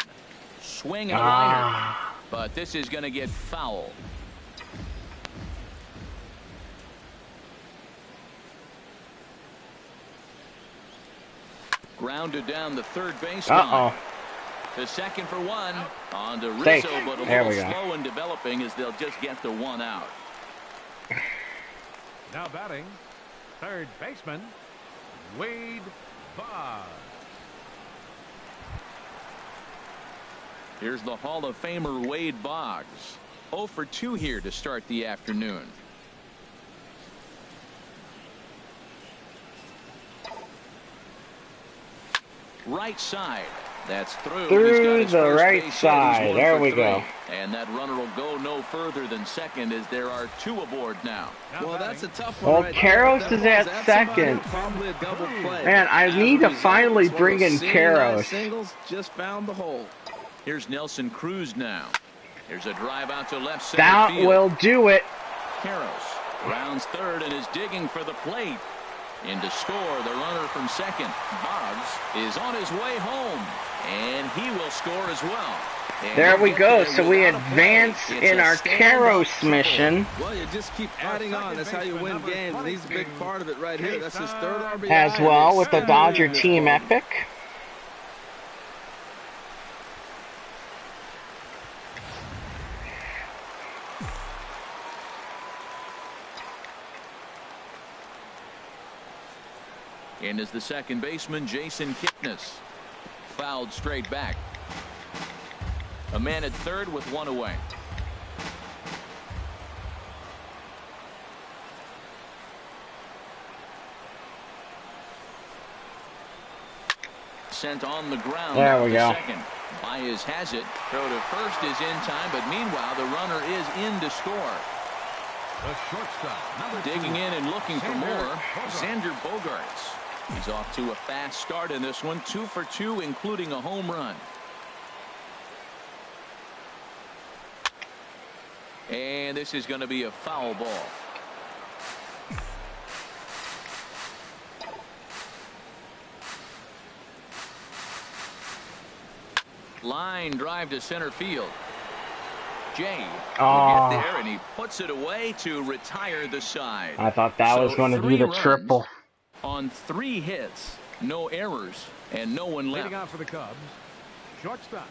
Swing and a liner. Ah, But this is going to get foul. Grounded down the third baseline. To second for 1. On to Rizzo, Safe. but a There little we go. slow in developing as they'll just get the 1 out. Now batting, third baseman, Wade Boggs. Here's the Hall of Famer Wade Boggs. 0 for 2 here to start the afternoon. right side. That's through. Through the right side. There we go. And that runner will go no further than second as there are 2 aboard now. Well, that's a tough one. Well, right Karros there. is at second. Probably a double play. Man, I need to finally bring in Karros. Singles just found the hole. Here's Nelson Cruz now. Here's a drive out to left center That field. will do it. Karros rounds third and is digging for the plate. In to score, the runner from second. Boggs is on his way home, and he will score as well. And there we go. So we advance in our Karros mission. Well, you just keep adding on. That's how you win games, and he's a big part of it right here. That's his third RBI. As well with the Dodger Team Epic. In is the second baseman, Jason Kipnis. Fouled straight back. A man at third with 1 away. Sent on the ground. There we go. Second. Baez has it. Throw to first is in time, but meanwhile the runner is in to score. The shortstop, Digging in and looking for more, Xander Bogaerts. He's off to a fast start in this one, 2 for 2, including a home run. And this is going to be a foul ball. Line drive to center field. Jay will get there, and he puts it away to retire the side. I thought that was going to be the triple. On 3 hits, no errors, and no one left. Leading out for the Cubs, shortstop,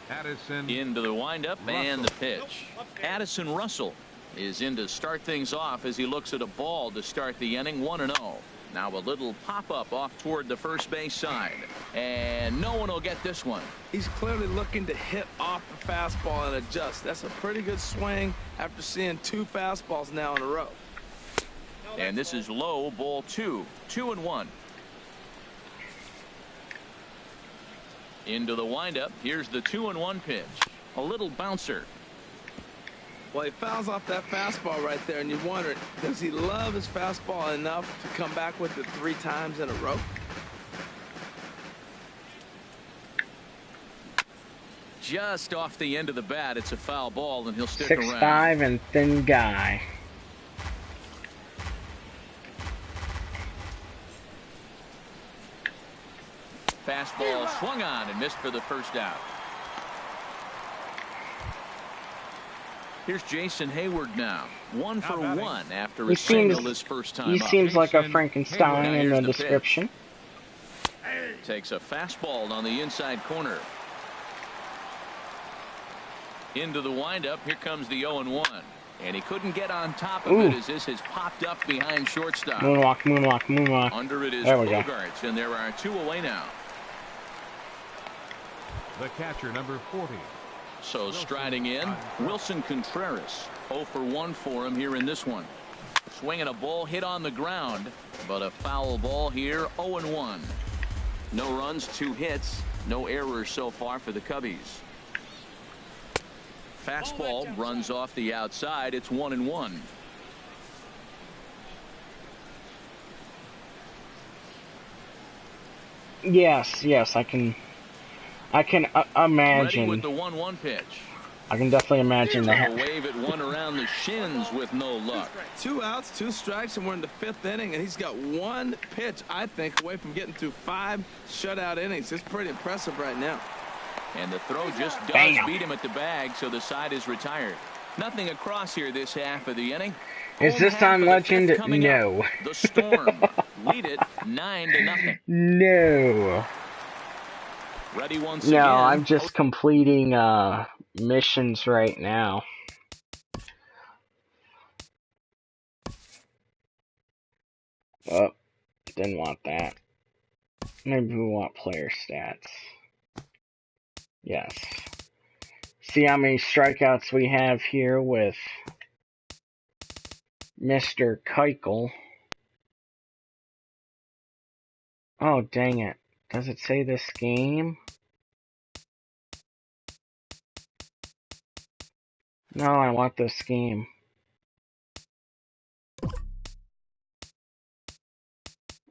Addison. Into the windup and the pitch. Addison Russell is in to start things off as he looks at a ball to start the inning, 1-0. Now a little pop-up off toward the first base side, and no one will get this one. He's clearly looking to hit off the fastball and adjust. That's a pretty good swing after seeing 2 fastballs now in a row. And this is low, ball 2, 2-1. Into the windup. Here's the 2-1 pitch. A little bouncer. Well, he fouls off that fastball right there, and you wonder, does he love his fastball enough to come back with it 3 times in a row? Just off the end of the bat, it's a foul ball, and he'll stick around. 6'5" and thin guy. Fastball swung on and missed for the first out. Here's Jason Hayward now. 1 for 1 after a single his first time He up. seems like a Frankenstein in the description. Takes a fastball on the inside corner. Into the windup. Here comes the 0-1. And he couldn't get on top of it as this has popped up behind shortstop. Moonwalk, moonwalk, moonwalk. Under it is there we go. Bogaerts, and there are 2 away now. The catcher, number 40. So striding in, Wilson Contreras. 0 for 1 for him here in this one. Swinging a ball hit on the ground, but a foul ball here, 0-1. No runs, 2 hits, no errors so far for the Cubbies. Fastball runs off the outside. It's 1-1. Yes, I can imagine. Ready with the 1-1 pitch. I can definitely imagine that. A wave at one around the shins with no luck. 2 outs, 2 strikes, and we're in the 5th inning, and he's got 1 pitch, I think, away from getting through 5 shutout innings. It's pretty impressive right now. And the throw just does beat him at the bag, so the side is retired. Nothing across here this half of the inning. Is this on Legend? No. The Storm lead it 9-0. No. Ready once again. No, I'm just completing missions right now. Oh, didn't want that. Maybe we want player stats. Yes. See how many strikeouts we have here with Mr. Keuchel. Oh, dang it. Does it say this game? No, I want this game.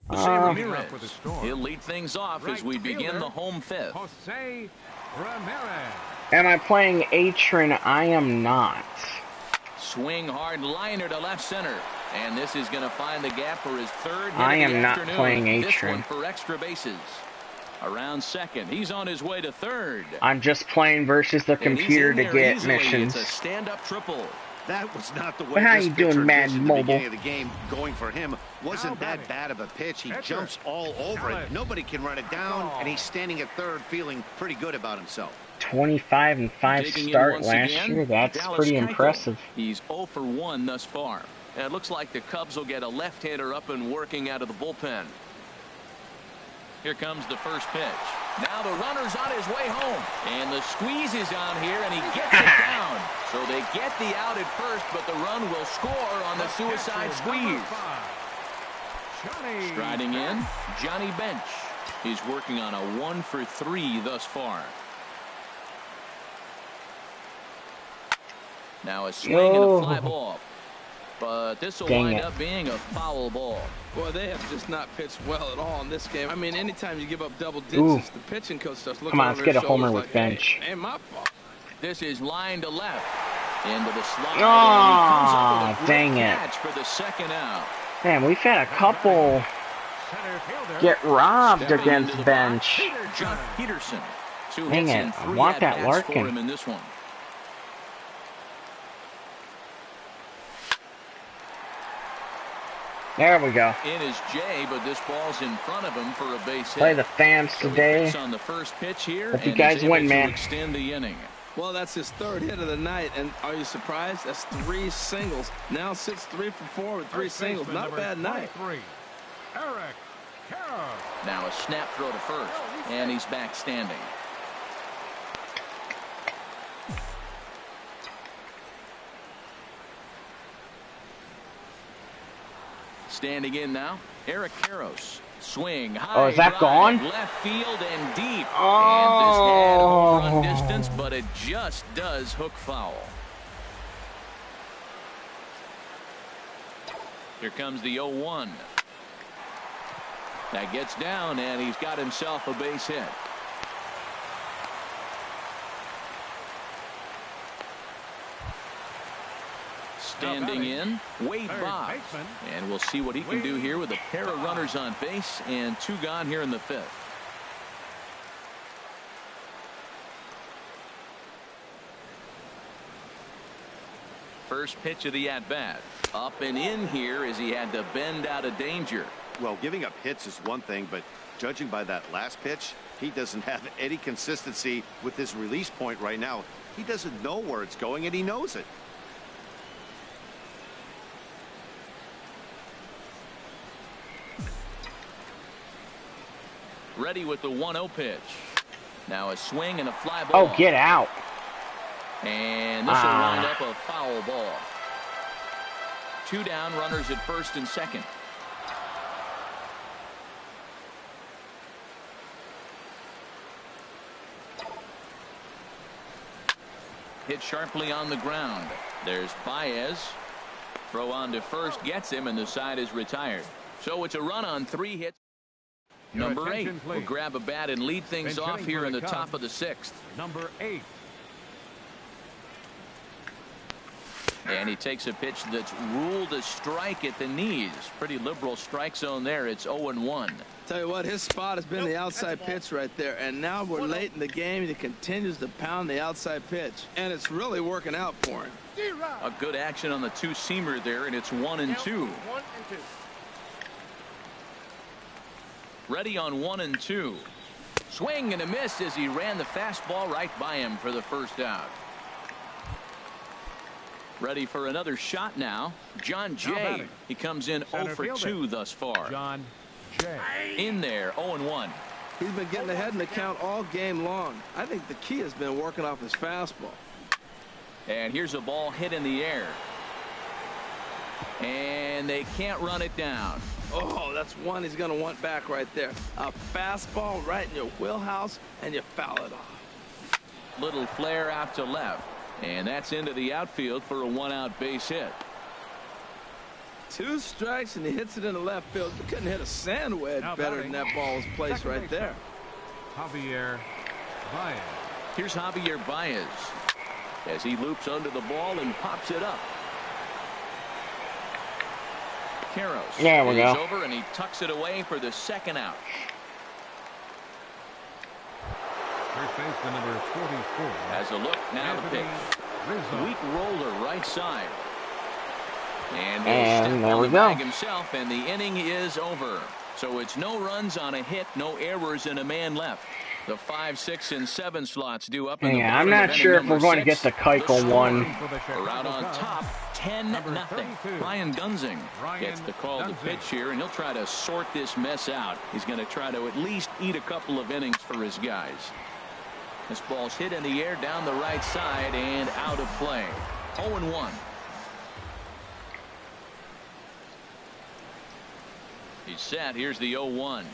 Ramirez. He'll lead things off as we begin the home fifth. Jose Ramirez. Am I playing Atron? I am not. Swing hard liner to left center. And this is going to find the gap for his third hit I of the am not afternoon. playing This Atron. one for extra bases. Around second. He's on his way to third. I'm just playing versus the computer to get easily. missions. It's a stand-up triple. That was not the way But how this you doing, pitcher Mad pitched in Mobile? the beginning of the game. Going for him wasn't that bad of a pitch. He jumps all over it. Nobody can run it down, and he's standing at third feeling pretty good about himself. 25 and 5 Digging in start once last again, year. That's Dallas pretty Keuchel. impressive. He's 0 for 1 thus far. And it looks like the Cubs will get a left-hander up and working out of the bullpen. Here comes the first pitch. Now the runner's on his way home. And the squeeze is on here, and he gets it down. So they get the out at first, but the run will score on the suicide squeeze. Striding in, Johnny Bench. He's working on a 1 for 3 thus far. Now a swing and a fly ball. But this will wind up being a foul ball. Boy, they have just not pitched well at all in this game. I mean, anytime you give up double digits, the pitching coach starts looking over his shoulders. Come on, let's get a homer with Bench. Hey, my fault. This is line to left. Into the slot. Oh, dang it. Catch for the second out. Man, we've had a couple get robbed against Bench. John Peterson. Dang it, I want that Larkin. For him in this one. There we go. In is Jay, but this ball's in front of him for a base hit. Play the fans today. On the first pitch here, hope you guys win, man. Extend the inning. Well, that's his third hit of the night, and are you surprised? That's 3 singles. Now sits 3 for 4 with 3 singles. Not a bad night. Now a snap throw to first, and he's back standing. Standing in now, Eric Karros. Swing high. Oh, is that gone? Left field and deep. Oh. And this had home run distance, but it just does hook foul. Here comes the 0-1. That gets down, and he's got himself a base hit. Standing in, Wade Boggs. And we'll see what he can do here with a pair of runners on base and 2 gone here in the 5th. First pitch of the at-bat. Up and in here as he had to bend out of danger. Well, giving up hits is one thing, but judging by that last pitch, he doesn't have any consistency with his release point right now. He doesn't know where it's going, and he knows it. Ready with the 1-0 pitch. Now a swing and a fly ball. Oh, get out. And this will wind up a foul ball. 2 down, runners at first and second. Hit sharply on the ground. There's Baez. Throw on to first, gets him, and the side is retired. So it's a run on 3 hits. Number 8 will grab a bat and lead things off here in the top of the 6th. Number 8. And he takes a pitch that's ruled a strike at the knees. Pretty liberal strike zone there. It's 0-1. Tell you what, his spot has been the outside pitch right there. And now we're late in the game, and he continues to pound the outside pitch. And it's really working out for him. A good action on the 2-seamer there, and it's 1-2. Ready on 1-2. Swing and a miss as he ran the fastball right by him for the first out. Ready for another shot now. John Jay. He comes in 0 for 2 thus far. John Jay. In there, 0-1. He's been getting ahead in the count all game long. I think the key has been working off his fastball. And here's a ball hit in the air. And they can't run it down. Oh, that's one he's going to want back right there. A fastball right in your wheelhouse, and you foul it off. Little flare out to left, and that's into the outfield for a 1-out base hit. 2 strikes, and he hits it in the left field. You couldn't hit a sand wedge better than that ball was placed right there. Javier Baez. Here's Javier Baez as he loops under the ball and pops it up. Karros there we go. over, and he tucks it away for the 2nd out. First baseman number 44. As a look, now the pitch. Weak roller right side. And there we go. Himself, and the inning is over. So it's no runs on a hit, no errors, and a man left. The 5, 6, and 7 slots due up. Yeah, I'm not sure if we're going to get the Keuchel one. We're out on top, 10-0. Ryan Dunsing gets the call to pitch here, and he'll try to sort this mess out. He's going to try to at least eat a couple of innings for his guys. This ball's hit in the air down the right side and out of play. 0-1. He's set. Here's the 0-1.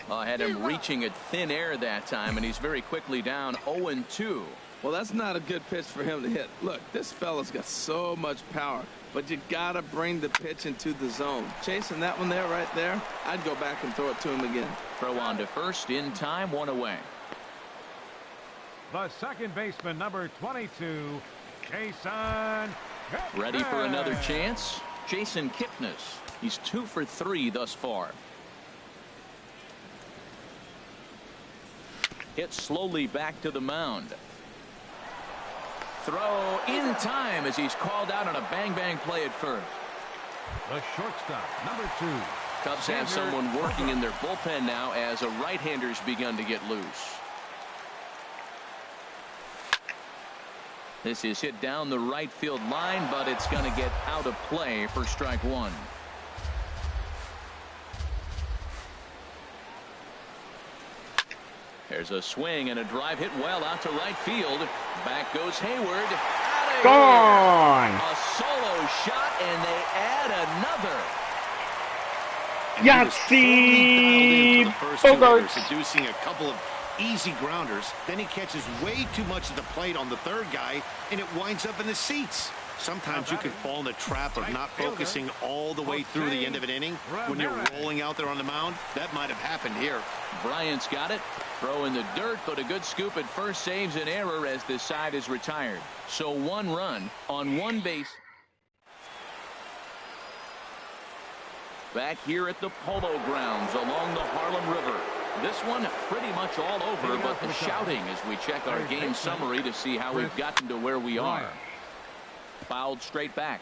Had him reaching at thin air that time, and he's very quickly down 0-2. Well, that's not a good pitch for him to hit. Look, this fella's got so much power, but you got to bring the pitch into the zone. Chasing that one there, right there, I'd go back and throw it to him again. Throw on to first in time, 1 away. The second baseman, number 22, Jason. Ready for another chance? Jason Kipnis. He's 2 for 3 thus far. Hit slowly back to the mound. Throw in time as he's called out on a bang-bang play at first. The shortstop, number 2. Cubs have someone working in their bullpen now as a right-hander's begun to get loose. This is hit down the right field line, but it's going to get out of play for strike 1. There's a swing and a drive hit well out to right field. Back goes Hayward. Gone. A solo shot, and they add another. Yahtzee Bogarts. Producing a couple of easy grounders. Then he catches way too much of the plate on the third guy, and it winds up in the seats. Sometimes you can fall in the trap of not focusing all the way through the end of an inning when you're rolling out there on the mound. That might have happened here. Bryant's got it. Throw in the dirt, but a good scoop at first saves an error as this side is retired. So 1 run on 1 base. Back here at the Polo Grounds along the Harlem River. This one pretty much all over, but the shouting as we check our game summary to see how we've gotten to where we are. Fouled straight back.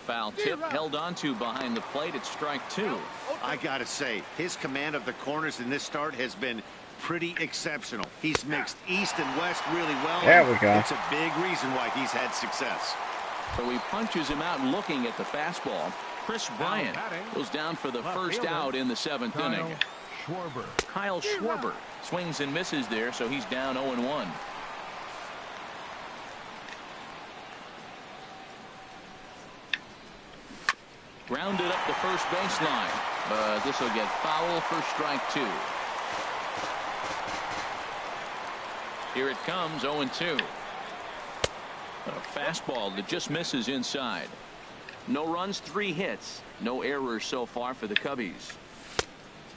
Foul tip held onto behind the plate. It's strike 2. I gotta say, his command of the corners in this start has been pretty exceptional. He's mixed east and west really well. There we go. It's a big reason why he's had success. So he punches him out looking at the fastball. Chris Bryant goes down for the first out in the 7th inning. Kyle Schwarber swings and misses there, so he's down 0-1. Grounded up the first baseline, but this will get foul for strike 2. Here it comes, 0-2. A fastball that just misses inside. No runs, 3 hits. No errors so far for the Cubbies.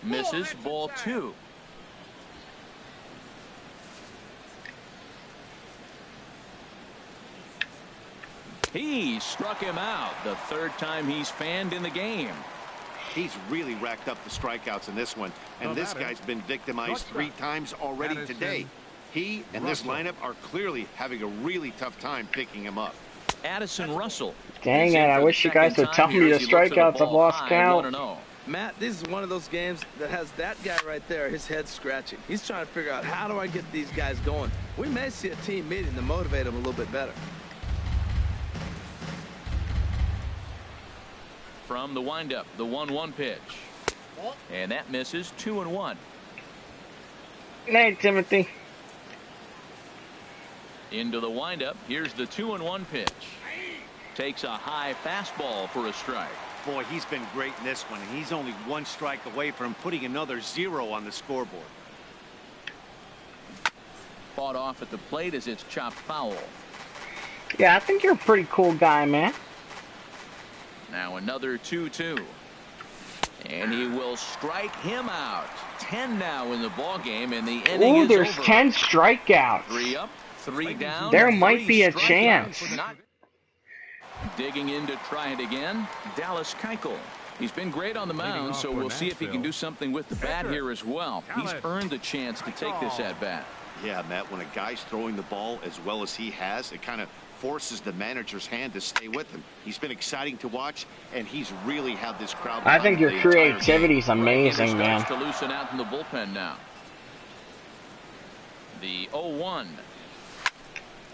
Misses, ball 2. He struck him out, the 3rd time he's fanned in the game. He's really racked up the strikeouts in this one, and this guy's been victimized 3 times already today. He and this lineup are clearly having a really tough time picking him up. Addison Russell. Dang it, I wish you guys would tell me the strikeouts. I've lost count. Matt, this is one of those games that has that guy right there, his head scratching. He's trying to figure out, how do I get these guys going? We may see a team meeting to motivate them a little bit better. From the windup, the 1-1 pitch. And that misses, 2-1. Night, Timothy. Into the windup. Here's the 2-1 pitch. Takes a high fastball for a strike. Boy, he's been great in this one, and he's only one strike away from putting another 0 on the scoreboard. Fought off at the plate as it's chopped foul. Yeah, I think you're a pretty cool guy, man. Now another 2-2. And he will strike him out. 10 now in the ball game, and the inning is there's over. 10 strikeouts. 3 up, 3 down. There might be a strikeouts. chance. Digging in to try it again, Dallas Keuchel. He's been great on the mound, so we'll see if he can do something with the bat here as well. He's earned the chance to take this at bat. Yeah, Matt, when a guy's throwing the ball as well as he has, it kind of forces the manager's hand to stay with him. He's been exciting to watch, and he's really had this crowd. I think your creativity's amazing, man. To loosen out in the bullpen now. The 0-1.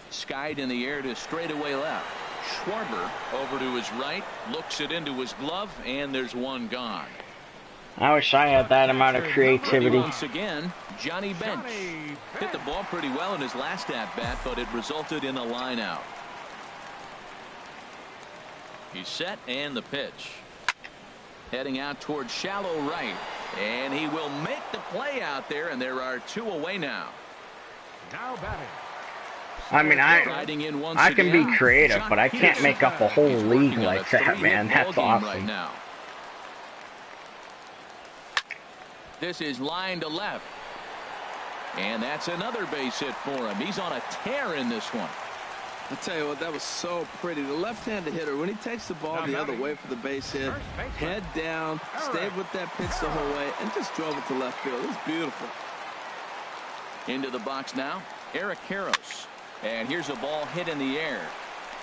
Skied in the air to straightaway left. Schwarber over to his right, looks it into his glove, and there's one gone. I wish I had that amount of creativity. Once again, Johnny Bench hit the ball pretty well in his last at-bat, but it resulted in a line out. He's set, and the pitch. Heading out towards shallow right, and he will make the play out there, and there are 2 away now. Now batting. I mean, I can be creative, but I can't make up a whole league like that, man. That's awesome. Right now. This is line to left. And that's another base hit for him. He's on a tear in this one. I'll tell you what, that was so pretty. The left-handed hitter, when he takes the ball the other way for the base hit, head down, stayed with that pitch the whole way, and just drove it to left field. It was beautiful. Into the box now, Eric Karros. And here's a ball hit in the air.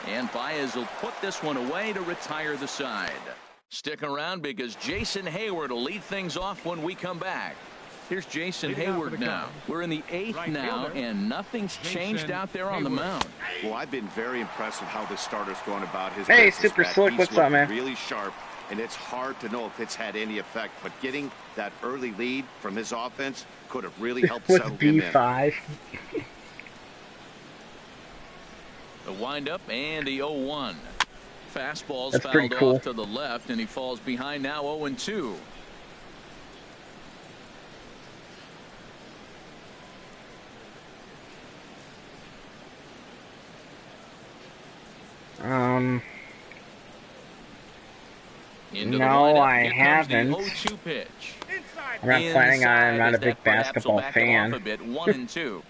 And Baez will put this one away to retire the side. Stick around because Jason Hayward will lead things off when we come back. Here's Jason Hayward now. We're in the 8th now, and nothing's changed out there on the mound. Well, I've been very impressed with how this starter's going about his Hey, business. Super Slick, what's up, man? Really sharp, and it's hard to know if it's had any effect. But getting that early lead from his offense could have really helped settle him in. B5. The windup and the 0-1. Fastball's That's pretty fouled cool. off to the left, and he falls behind now 0-2. No, I haven't. The 0-2 pitch. I'm not planning on. I'm not a big basketball fan. 1-2.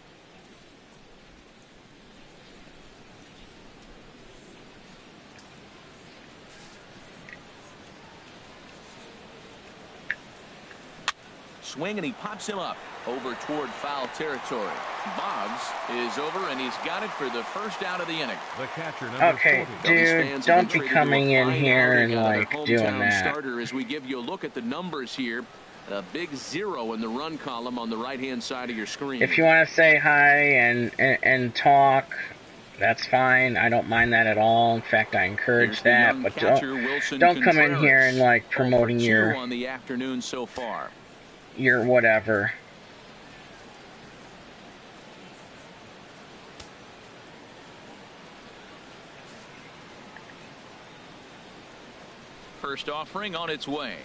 Swing, and he pops him up over toward foul territory. Boggs is over, and he's got it for the first out of the inning. The catcher, number Okay, 40. dude, don't be coming in here and like doing that. Starter, as we give you a look at the numbers here, a big 0 in the run column on the right-hand side of your screen. If you want to say hi and talk, that's fine. I don't mind that at all. In fact, I encourage that. But don't come in here and like promoting your on the afternoon so far. Your whatever. First offering on its way.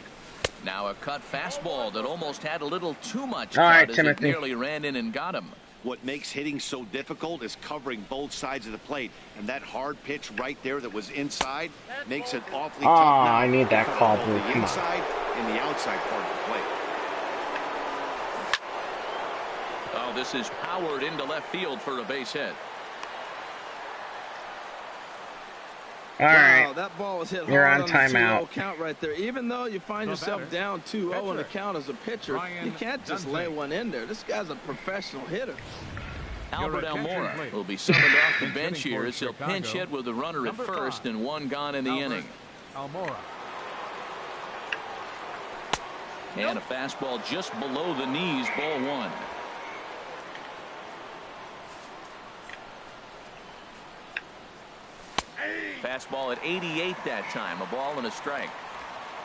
Now a cut fastball that almost had a little too much all cut right, as Timothy. it nearly ran in and got him. What makes hitting so difficult is covering both sides of the plate, and that hard pitch right there that was inside makes it awfully tough. Now I need that to call, cover Blue. the Come on. inside and the outside part of the plate. Oh, this is powered into left field for a base hit. All right. Wow, that ball was hit hard You're on the timeout. 2-0 count right there. Even though you find yourself batter. down 2-0 in the Pitcher. count as a pitcher, Ryan you can't just Dunton. lay one in there. This guy's a professional hitter. Albert attention, Almora please. will be summoned off the He's bench hitting here for as he'll Chicago. pinch hit with a runner at Number first 5. and one gone in the Albert inning. Almora. And a fastball just below the knees, ball 1. Fastball at 88 that time, a ball and a strike.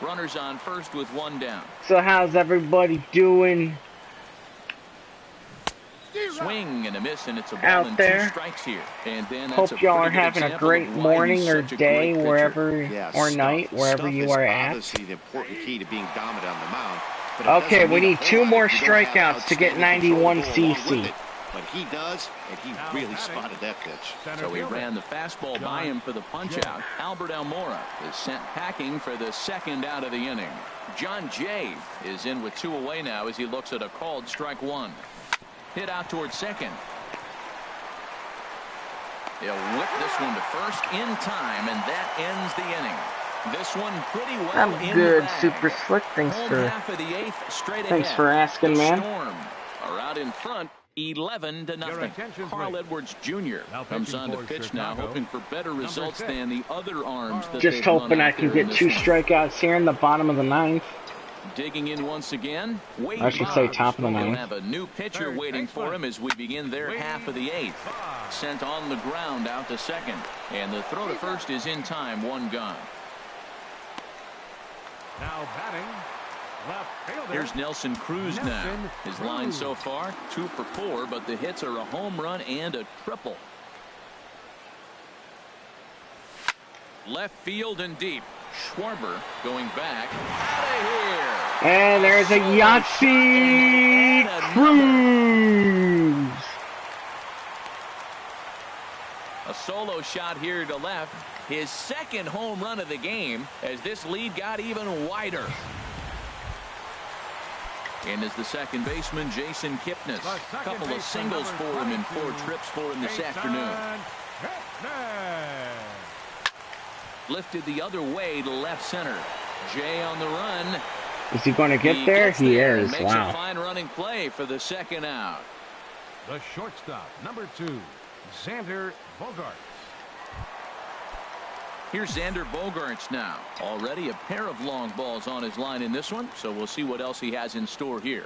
Runners on first with 1 down. So how's everybody doing? Swing swing and a miss, and it's a ball out and there. 2 strikes here. And then that's Hope y'all are having a great morning or day, wherever, or night, wherever you are at. Obviously the important key to being dominant on the mound. Okay, we need 2 more strikeouts to get 91 CC. But he does, and he really spotted that pitch. So he ran the fastball by him for the punch-out. Albert Almora is sent packing for the 2nd out of the inning. John Jay is in with 2 away now as he looks at a called strike 1. Hit out towards 2nd. He'll whip this one to first in time, and that ends the inning. This one pretty well I'm in good, the bag. Super Slick. Thanks Half of the 8th straight for ahead. asking, the man. Storm are out in front, 11-0. Carl Edwards Jr. comes on to pitch now, hoping for better results than the other arms that just hoping I can get 2 strikeouts here in the bottom of the 9th. Digging in once again. I should say top of the 9th. We'll have a new pitcher waiting for him as we begin their half of the 8th. Sent on the ground out to 2nd. And the throw to first is in time, 1 gone. Now batting, left fielder. Here's Nelson Cruz now. His line so far, 2 for 4, but the hits are a home run and a triple. Left field and deep. Schwarber going back. Out of here. And there's a Yetis Cruz. A solo shot here to left. His 2nd home run of the game as this lead got even wider. And as the 2nd baseman, Jason Kipnis. A couple of singles for him and 4 trips for him this afternoon. Lifted the other way to left center. Jay on the run. Is he going to get there? He is. Makes Wow. a fine running play for the 2nd out. The shortstop, number 2, Xander Bogaerts. Here's Xander Bogaerts now. Already a pair of long balls on his line in this one, so we'll see what else he has in store here.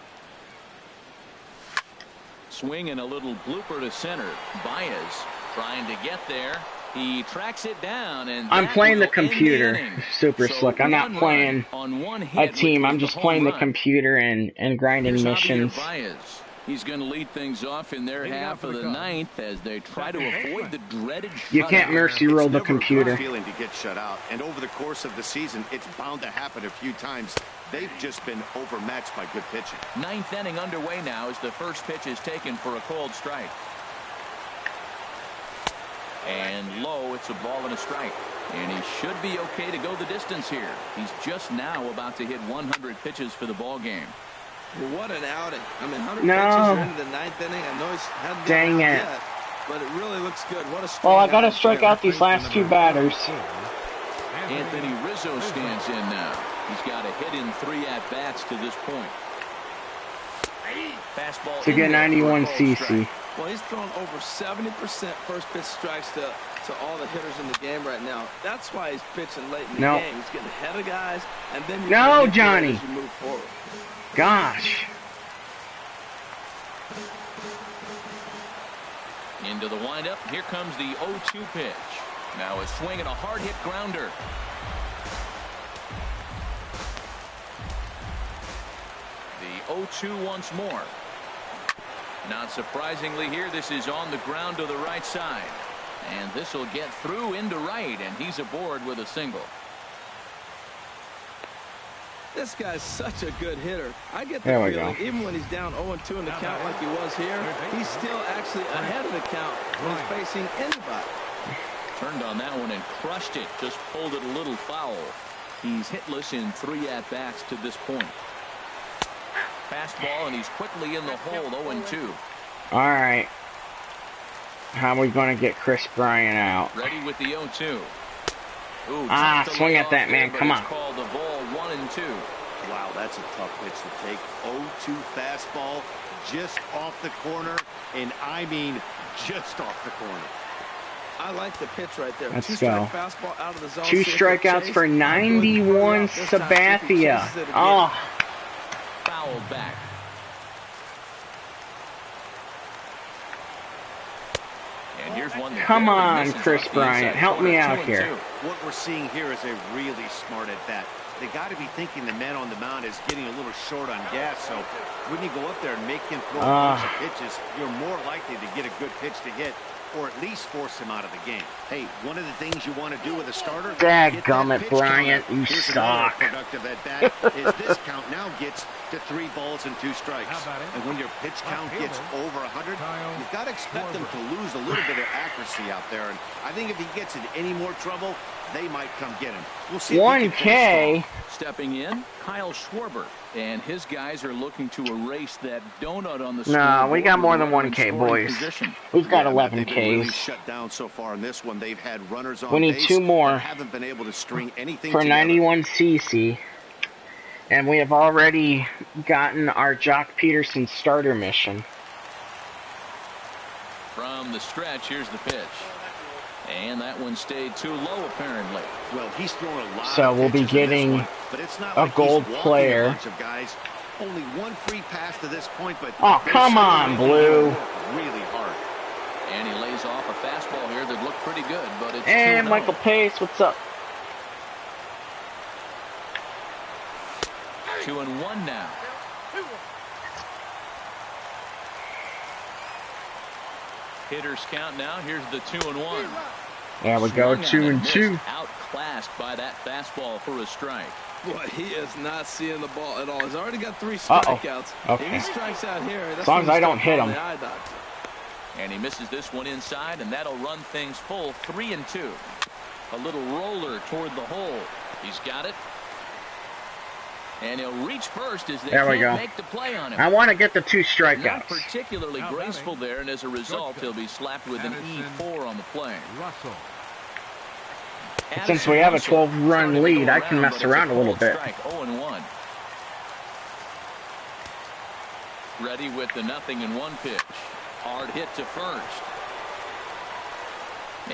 Swing and a little blooper to center. Baez trying to get there. He tracks it down, and I'm playing the computer, Super Slick. I'm not playing a team. I'm just playing the computer and grinding missions. He's going to lead things off in their half of the 9th as they try to avoid the dreaded shutout. You can't mercy roll the computer. It's never a good feeling to get shut out, and over the course of the season, it's bound to happen a few times. They've just been overmatched by good pitching. 9th inning underway now as the first pitch is taken for a called strike. And low, it's a ball and a strike. And he should be okay to go the distance here. He's just now about to hit 100 pitches for the ball game. Well, what an outing. I mean, 100 pitches are into the 9th inning. I know he's hadn't been out yet, but it really looks good. What a strong. Well, I got to strike out these last 2 batters. Anthony Rizzo stands in now. He's got a hit in 3 at-bats to this point. Fastball to get 91 CC. Well, he's thrown over 70% first pitch strikes to all the hitters in the game right now. That's why he's pitching late in the game. He's getting ahead of guys, and then you Johnny. as you move forward. Gosh. Into the windup. Here comes the 0-2 pitch. Now a swing and a hard hit grounder. The 0-2 once more. Not surprisingly here, this is on the ground to the right side. And this will get through into right, and he's aboard with a single. This guy's such a good hitter. I get the feeling, even when he's down 0-2 in the count like he was here, he's still actually ahead of the count when he's facing anybody. Turned on that one and crushed it. Just pulled it a little foul. He's hitless in 3 at-bats to this point. Fastball, and he's quickly in the hole, 0-2. All right. How are we going to get Chris Bryant out? Ready with the 0-2. Ooh, swing at that, man. Come on. Called the ball 1-2. Wow, that's a tough pitch to take. 0-2 fastball just off the corner, and I mean just off the corner. I like the pitch right there. Let's go. Fastball out of the zone. 2 strikeouts for 91 Sabathia. Oh. Fouled back. And here's one. Come on, Chris Bryant. Help me out here. What we're seeing here is a really smart at bat. they got to be thinking the man on the mound is getting a little short on gas. So when you go up there and make him throw a bunch of pitches, you're more likely to get a good pitch to hit, or at least force him out of the game. Hey, one of the things you want to do with a starter, Dadgummit, Bryant, you Here's suck. productive at bat is this count now gets to 3 balls and 2 strikes. And when your pitch count gets over 100, you've got to expect them to lose a little bit of accuracy out there. And I think if he gets in any more trouble, they might come get him. We'll see. 1K. Stepping in, Kyle Schwarber. And his guys are looking to erase that donut on the Nah, we got more than 1K, boys. We've got 11 They've been really Ks. shut down so far in this one. They've had runners on We need base 2 more and haven't been able to string anything for together. 91 CC. And we have already gotten our Jock Peterson starter mission. From the stretch, here's the pitch. And that one stayed too low, apparently. Well, he's throwing a lot. So we'll be getting but it's not a like gold he's walking player. A bunch of guys. Only 1 free pass to this point, but Oh, come on, Blue. Really hard. And he lays off a fastball here that looked pretty good, but it's And 2-0. Michael Pace, what's up? 2-1 now. Hitters count now. Here's the 2-1. There we go, Swung on and 2-2. missed. Outclassed by that fastball for a strike. Boy, he is not seeing the ball at all. He's already got 3 Uh-oh. strikeouts. Okay. If he strikes out here, that's As long as when I you don't start hit calling him. the eye doctor. And he misses this one inside, and that'll run things full. 3-2. A little roller toward the hole. He's got it. And he'll reach first as they There we can't go. make the play on him. I want to get the 2 Not strikeouts. particularly graceful there, and as a result, he'll be slapped with an E4 on the play. Russell. Since we have a 12-run lead, I can mess around a little bit. 0-1. Ready with the 0-1 pitch. Hard hit to first.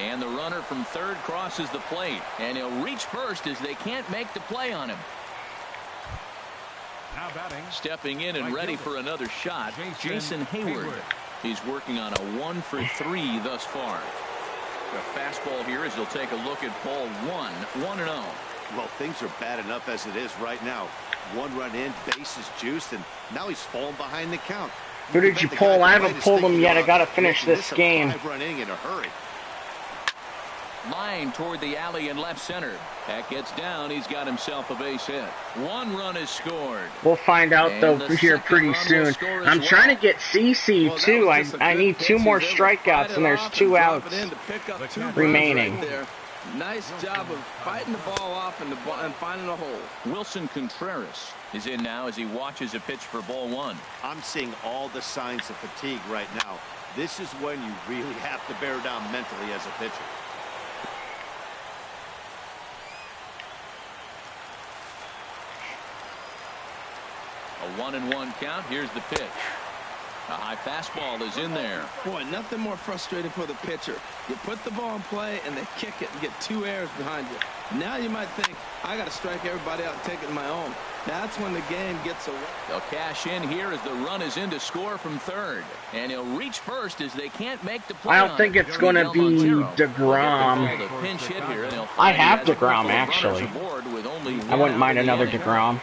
And the runner from third crosses the plate. And he'll reach first as they can't make the play on him. Now batting. Stepping in and ready for another shot, Jason Hayward. He's working on a 1 for 3 thus far. A fastball here as he'll take a look at ball 1, 1-0. Well, things are bad enough as it is right now. 1 run in, base is juiced, and now he's falling behind the count. Who did you pull? I haven't pulled him yet. I got to finish this game. 5-run inning in a hurry. Line toward the alley in left center. That gets down. He's got himself a base hit. 1 run is scored. We'll find out, though, And the here second pretty run will soon. score as I'm well. trying to get CC, Well, that too. was just a I good need pitch. 2 more He was able to fight strikeouts, it and there's off 2 and drop outs it in to pick up 2 runs remaining. right there. Nice job of fighting the ball off and finding a hole. Wilson Contreras is in now as he watches a pitch for ball 1. I'm seeing all the signs of fatigue right now. This is when you really have to bear down mentally as a pitcher. A 1-1 count. Here's the pitch. A high fastball is in there. Boy, nothing more frustrating for the pitcher. You put the ball in play and they kick it and get 2 errors behind you. Now you might think, I got to strike everybody out and take it to my own. That's when the game gets away. They'll cash in here as the run is in to score from third. And he'll reach first as they can't make the play. I don't think it's going to be DeGrom. I have DeGrom, actually. I wouldn't mind another DeGrom.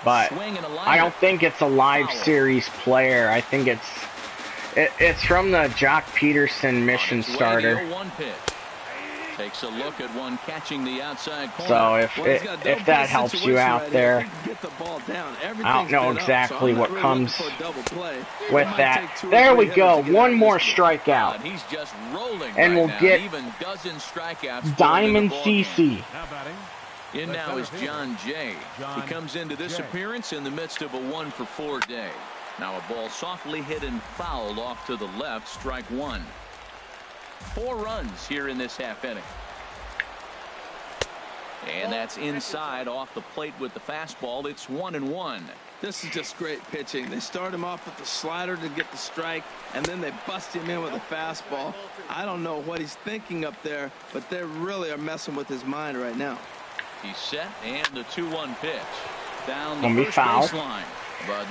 But I don't think it's a live series player. I think it's from the Jock Peterson mission starter. Takes a look at one catching the outside corner. So if that helps you out there, I don't know exactly what comes with that. There we go. 1 more strikeout. He's just rolling and we'll get even dozen strikeouts. Diamond CC. Now batting. In now is John Jay. He comes into this appearance in the midst of a 1 for 4 day. Now a ball softly hit and fouled off to the left. Strike 1. 4 runs here in this half inning. And that's inside off the plate with the fastball. It's 1-1. This is just great pitching. They start him off with the slider to get the strike, and then they bust him in with a fastball. I don't know what he's thinking up there, but they really are messing with his mind right now. He's set, and the 2-1 pitch. Down the Gonna be first foul. baseline.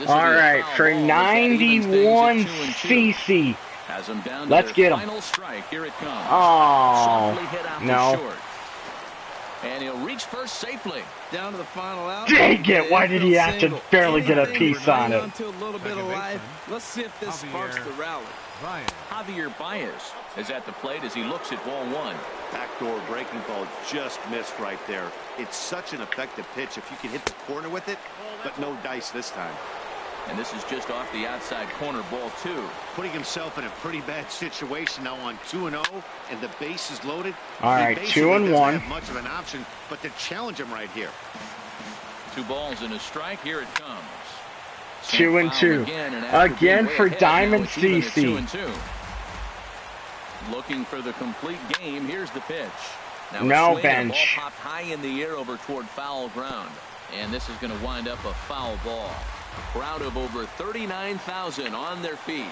All right, for 91 CC. Has him down to Let's their get him. final strike. Here it comes. Oh, Softly hit out to no. short. And he'll reach first safely. Down to the final out. Dang it, why did he have to barely get a Anything piece to on hang it? on to a little bit of life. Let's see if this sparks the rally. Javier Baez is at the plate as he looks at ball one. Backdoor breaking ball just missed right there. It's such an effective pitch if you can hit the corner with it, but no dice this time. And this is just off the outside corner, ball two. Putting himself in a pretty bad situation now on 2-0, and the base is loaded. All right, 2-1. Doesn't have much of an option, but to challenge him right here. 2 balls and a strike. Here it comes. 2-2. Again for Diamond CC. 2-2. Looking for the complete game. Here's the pitch. Now no bench. bench. Ball popped high in the air over toward foul ground. And this is going to wind up a foul ball. A crowd of over 39,000 on their feet.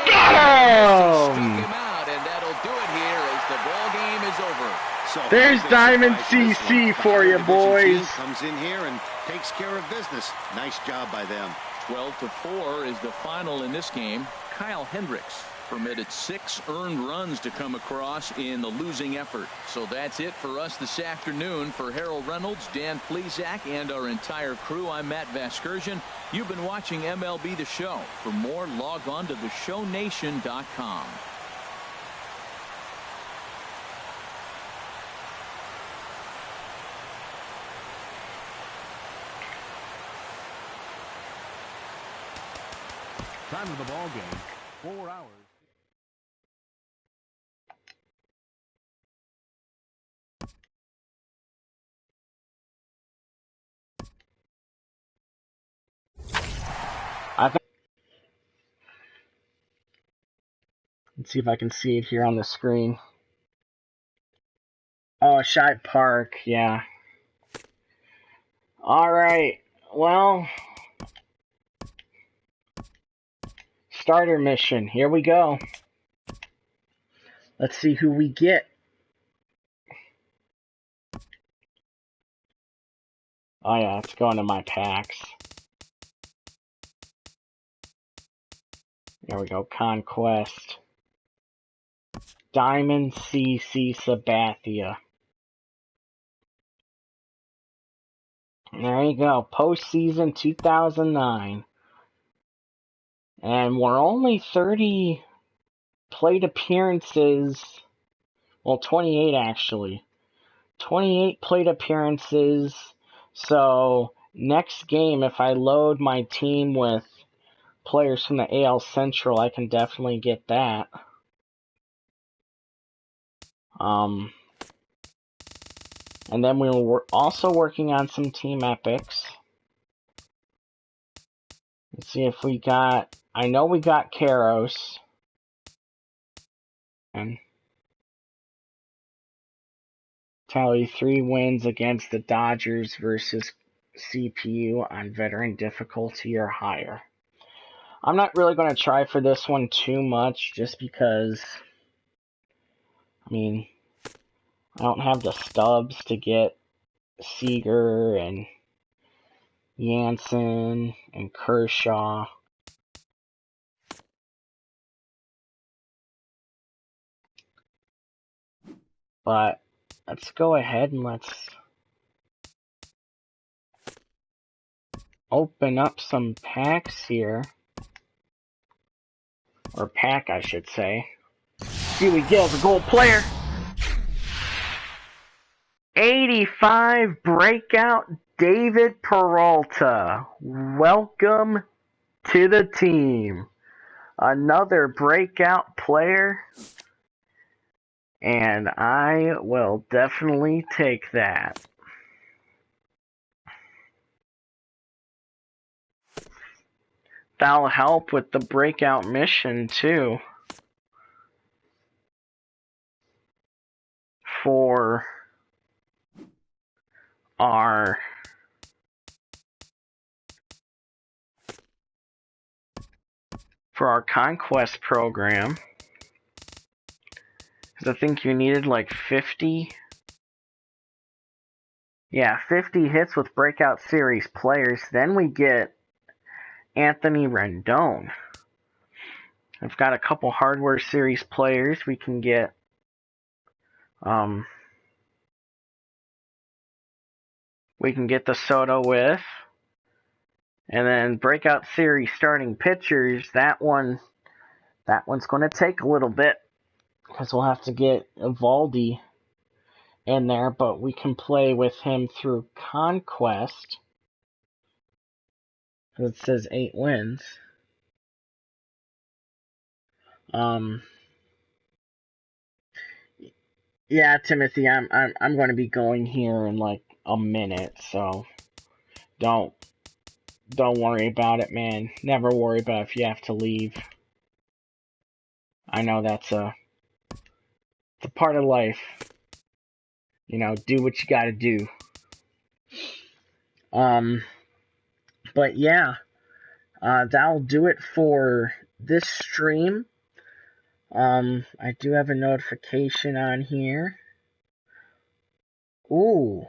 Got him! Him out, and that'll do it here as the ball game is over. So there's Diamond CC for you, boys. Comes in here and takes care of business. Nice job by them. 12-4 is the final in this game. Kyle Hendricks permitted 6 earned runs to come across in the losing effort. So that's it for us this afternoon. For Harold Reynolds, Dan Plesac, and our entire crew, I'm Matt Vasgersian. You've been watching MLB The Show. For more, log on to theshownation.com. Time of the ball game, 4 hours. Let's see if I can see it here on the screen. Oh, Shive Park, yeah. Alright, well, starter mission, here we go. Let's see who we get. Oh yeah, it's going to my packs. There we go, Conquest. Diamond CC Sabathia. There you go, postseason 2009. And we're only 30 plate appearances, well 28 actually. 28 plate appearances, so next game if I load my team with players from the AL Central, I can definitely get that. And then we were also working on some team epics. Let's see if we got, I know we got Karos. And tally 3 wins against the Dodgers versus CPU on veteran difficulty or higher. I'm not really going to try for this one too much just because, I mean, I don't have the stubs to get Seager and Jansen and Kershaw. But let's go ahead and let's open up some packs here. Or pack, I should say. See what we get as a gold player. 85 breakout David Peralta. Welcome to the team. Another breakout player. And I will definitely take that. That'll help with the breakout mission too. For our Conquest program. Because I think you needed like 50. Yeah, 50 hits with breakout series players. Then we get Anthony Rendon. I've got a couple hardware series players we can get. we can get the Soto with. And then breakout series starting pitchers, that one's going to take a little bit because we'll have to get Evaldi in there, but we can play with him through Conquest. It says 8 wins. Yeah, Timothy, I'm going to be going here in like a minute, so don't worry about it, man. Never worry about if you have to leave. I know it's a part of life. You know, do what you got to do. But yeah, that'll do it for this stream. I do have a notification on here. Ooh.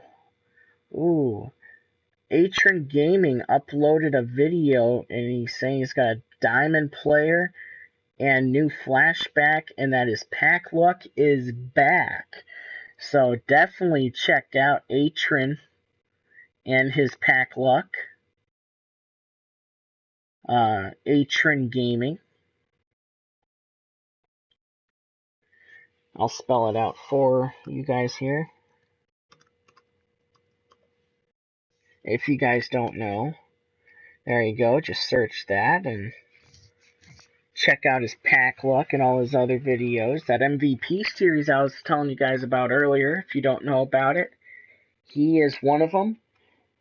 Atron Gaming uploaded a video and he's saying he's got a diamond player and new flashback and that his pack luck is back. So definitely check out Atron and his pack luck. Atron Gaming. I'll spell it out for you guys here. If you guys don't know, there you go. Just search that and check out his pack luck and all his other videos. That MVP series I was telling you guys about earlier, if you don't know about it, he is one of them.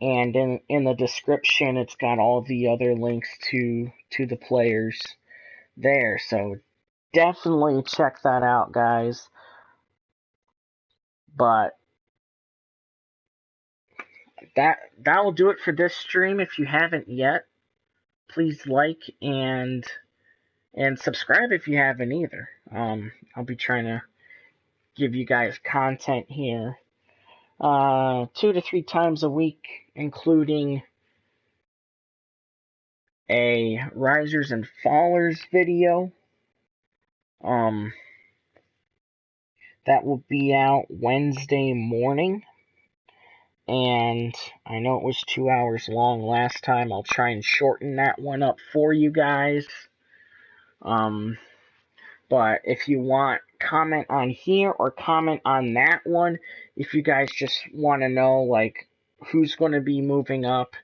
And in the description, it's got all the other links to the players there. So definitely check that out, guys. But that will do it for this stream. If you haven't yet, please like and subscribe if you haven't either. I'll be trying to give you guys content here 2 to 3 times a week, including a risers and fallers video. That will be out Wednesday morning. And I know it was 2 hours long last time. I'll try and shorten that one up for you guys. But if you want, comment on here or comment on that one. If you guys just want to know, like, who's going to be moving up.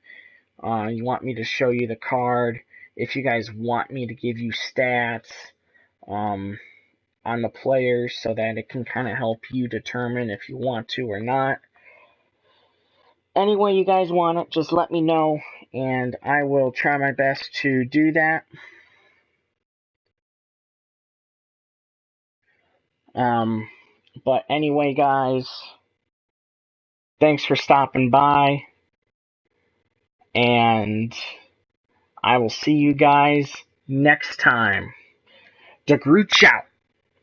You want me to show you the card. If you guys want me to give you stats on the players so that it can kind of help you determine if you want to or not. Any way you guys want it, just let me know, and I will try my best to do that. But anyway, guys, thanks for stopping by, and I will see you guys next time. Da Grooch out!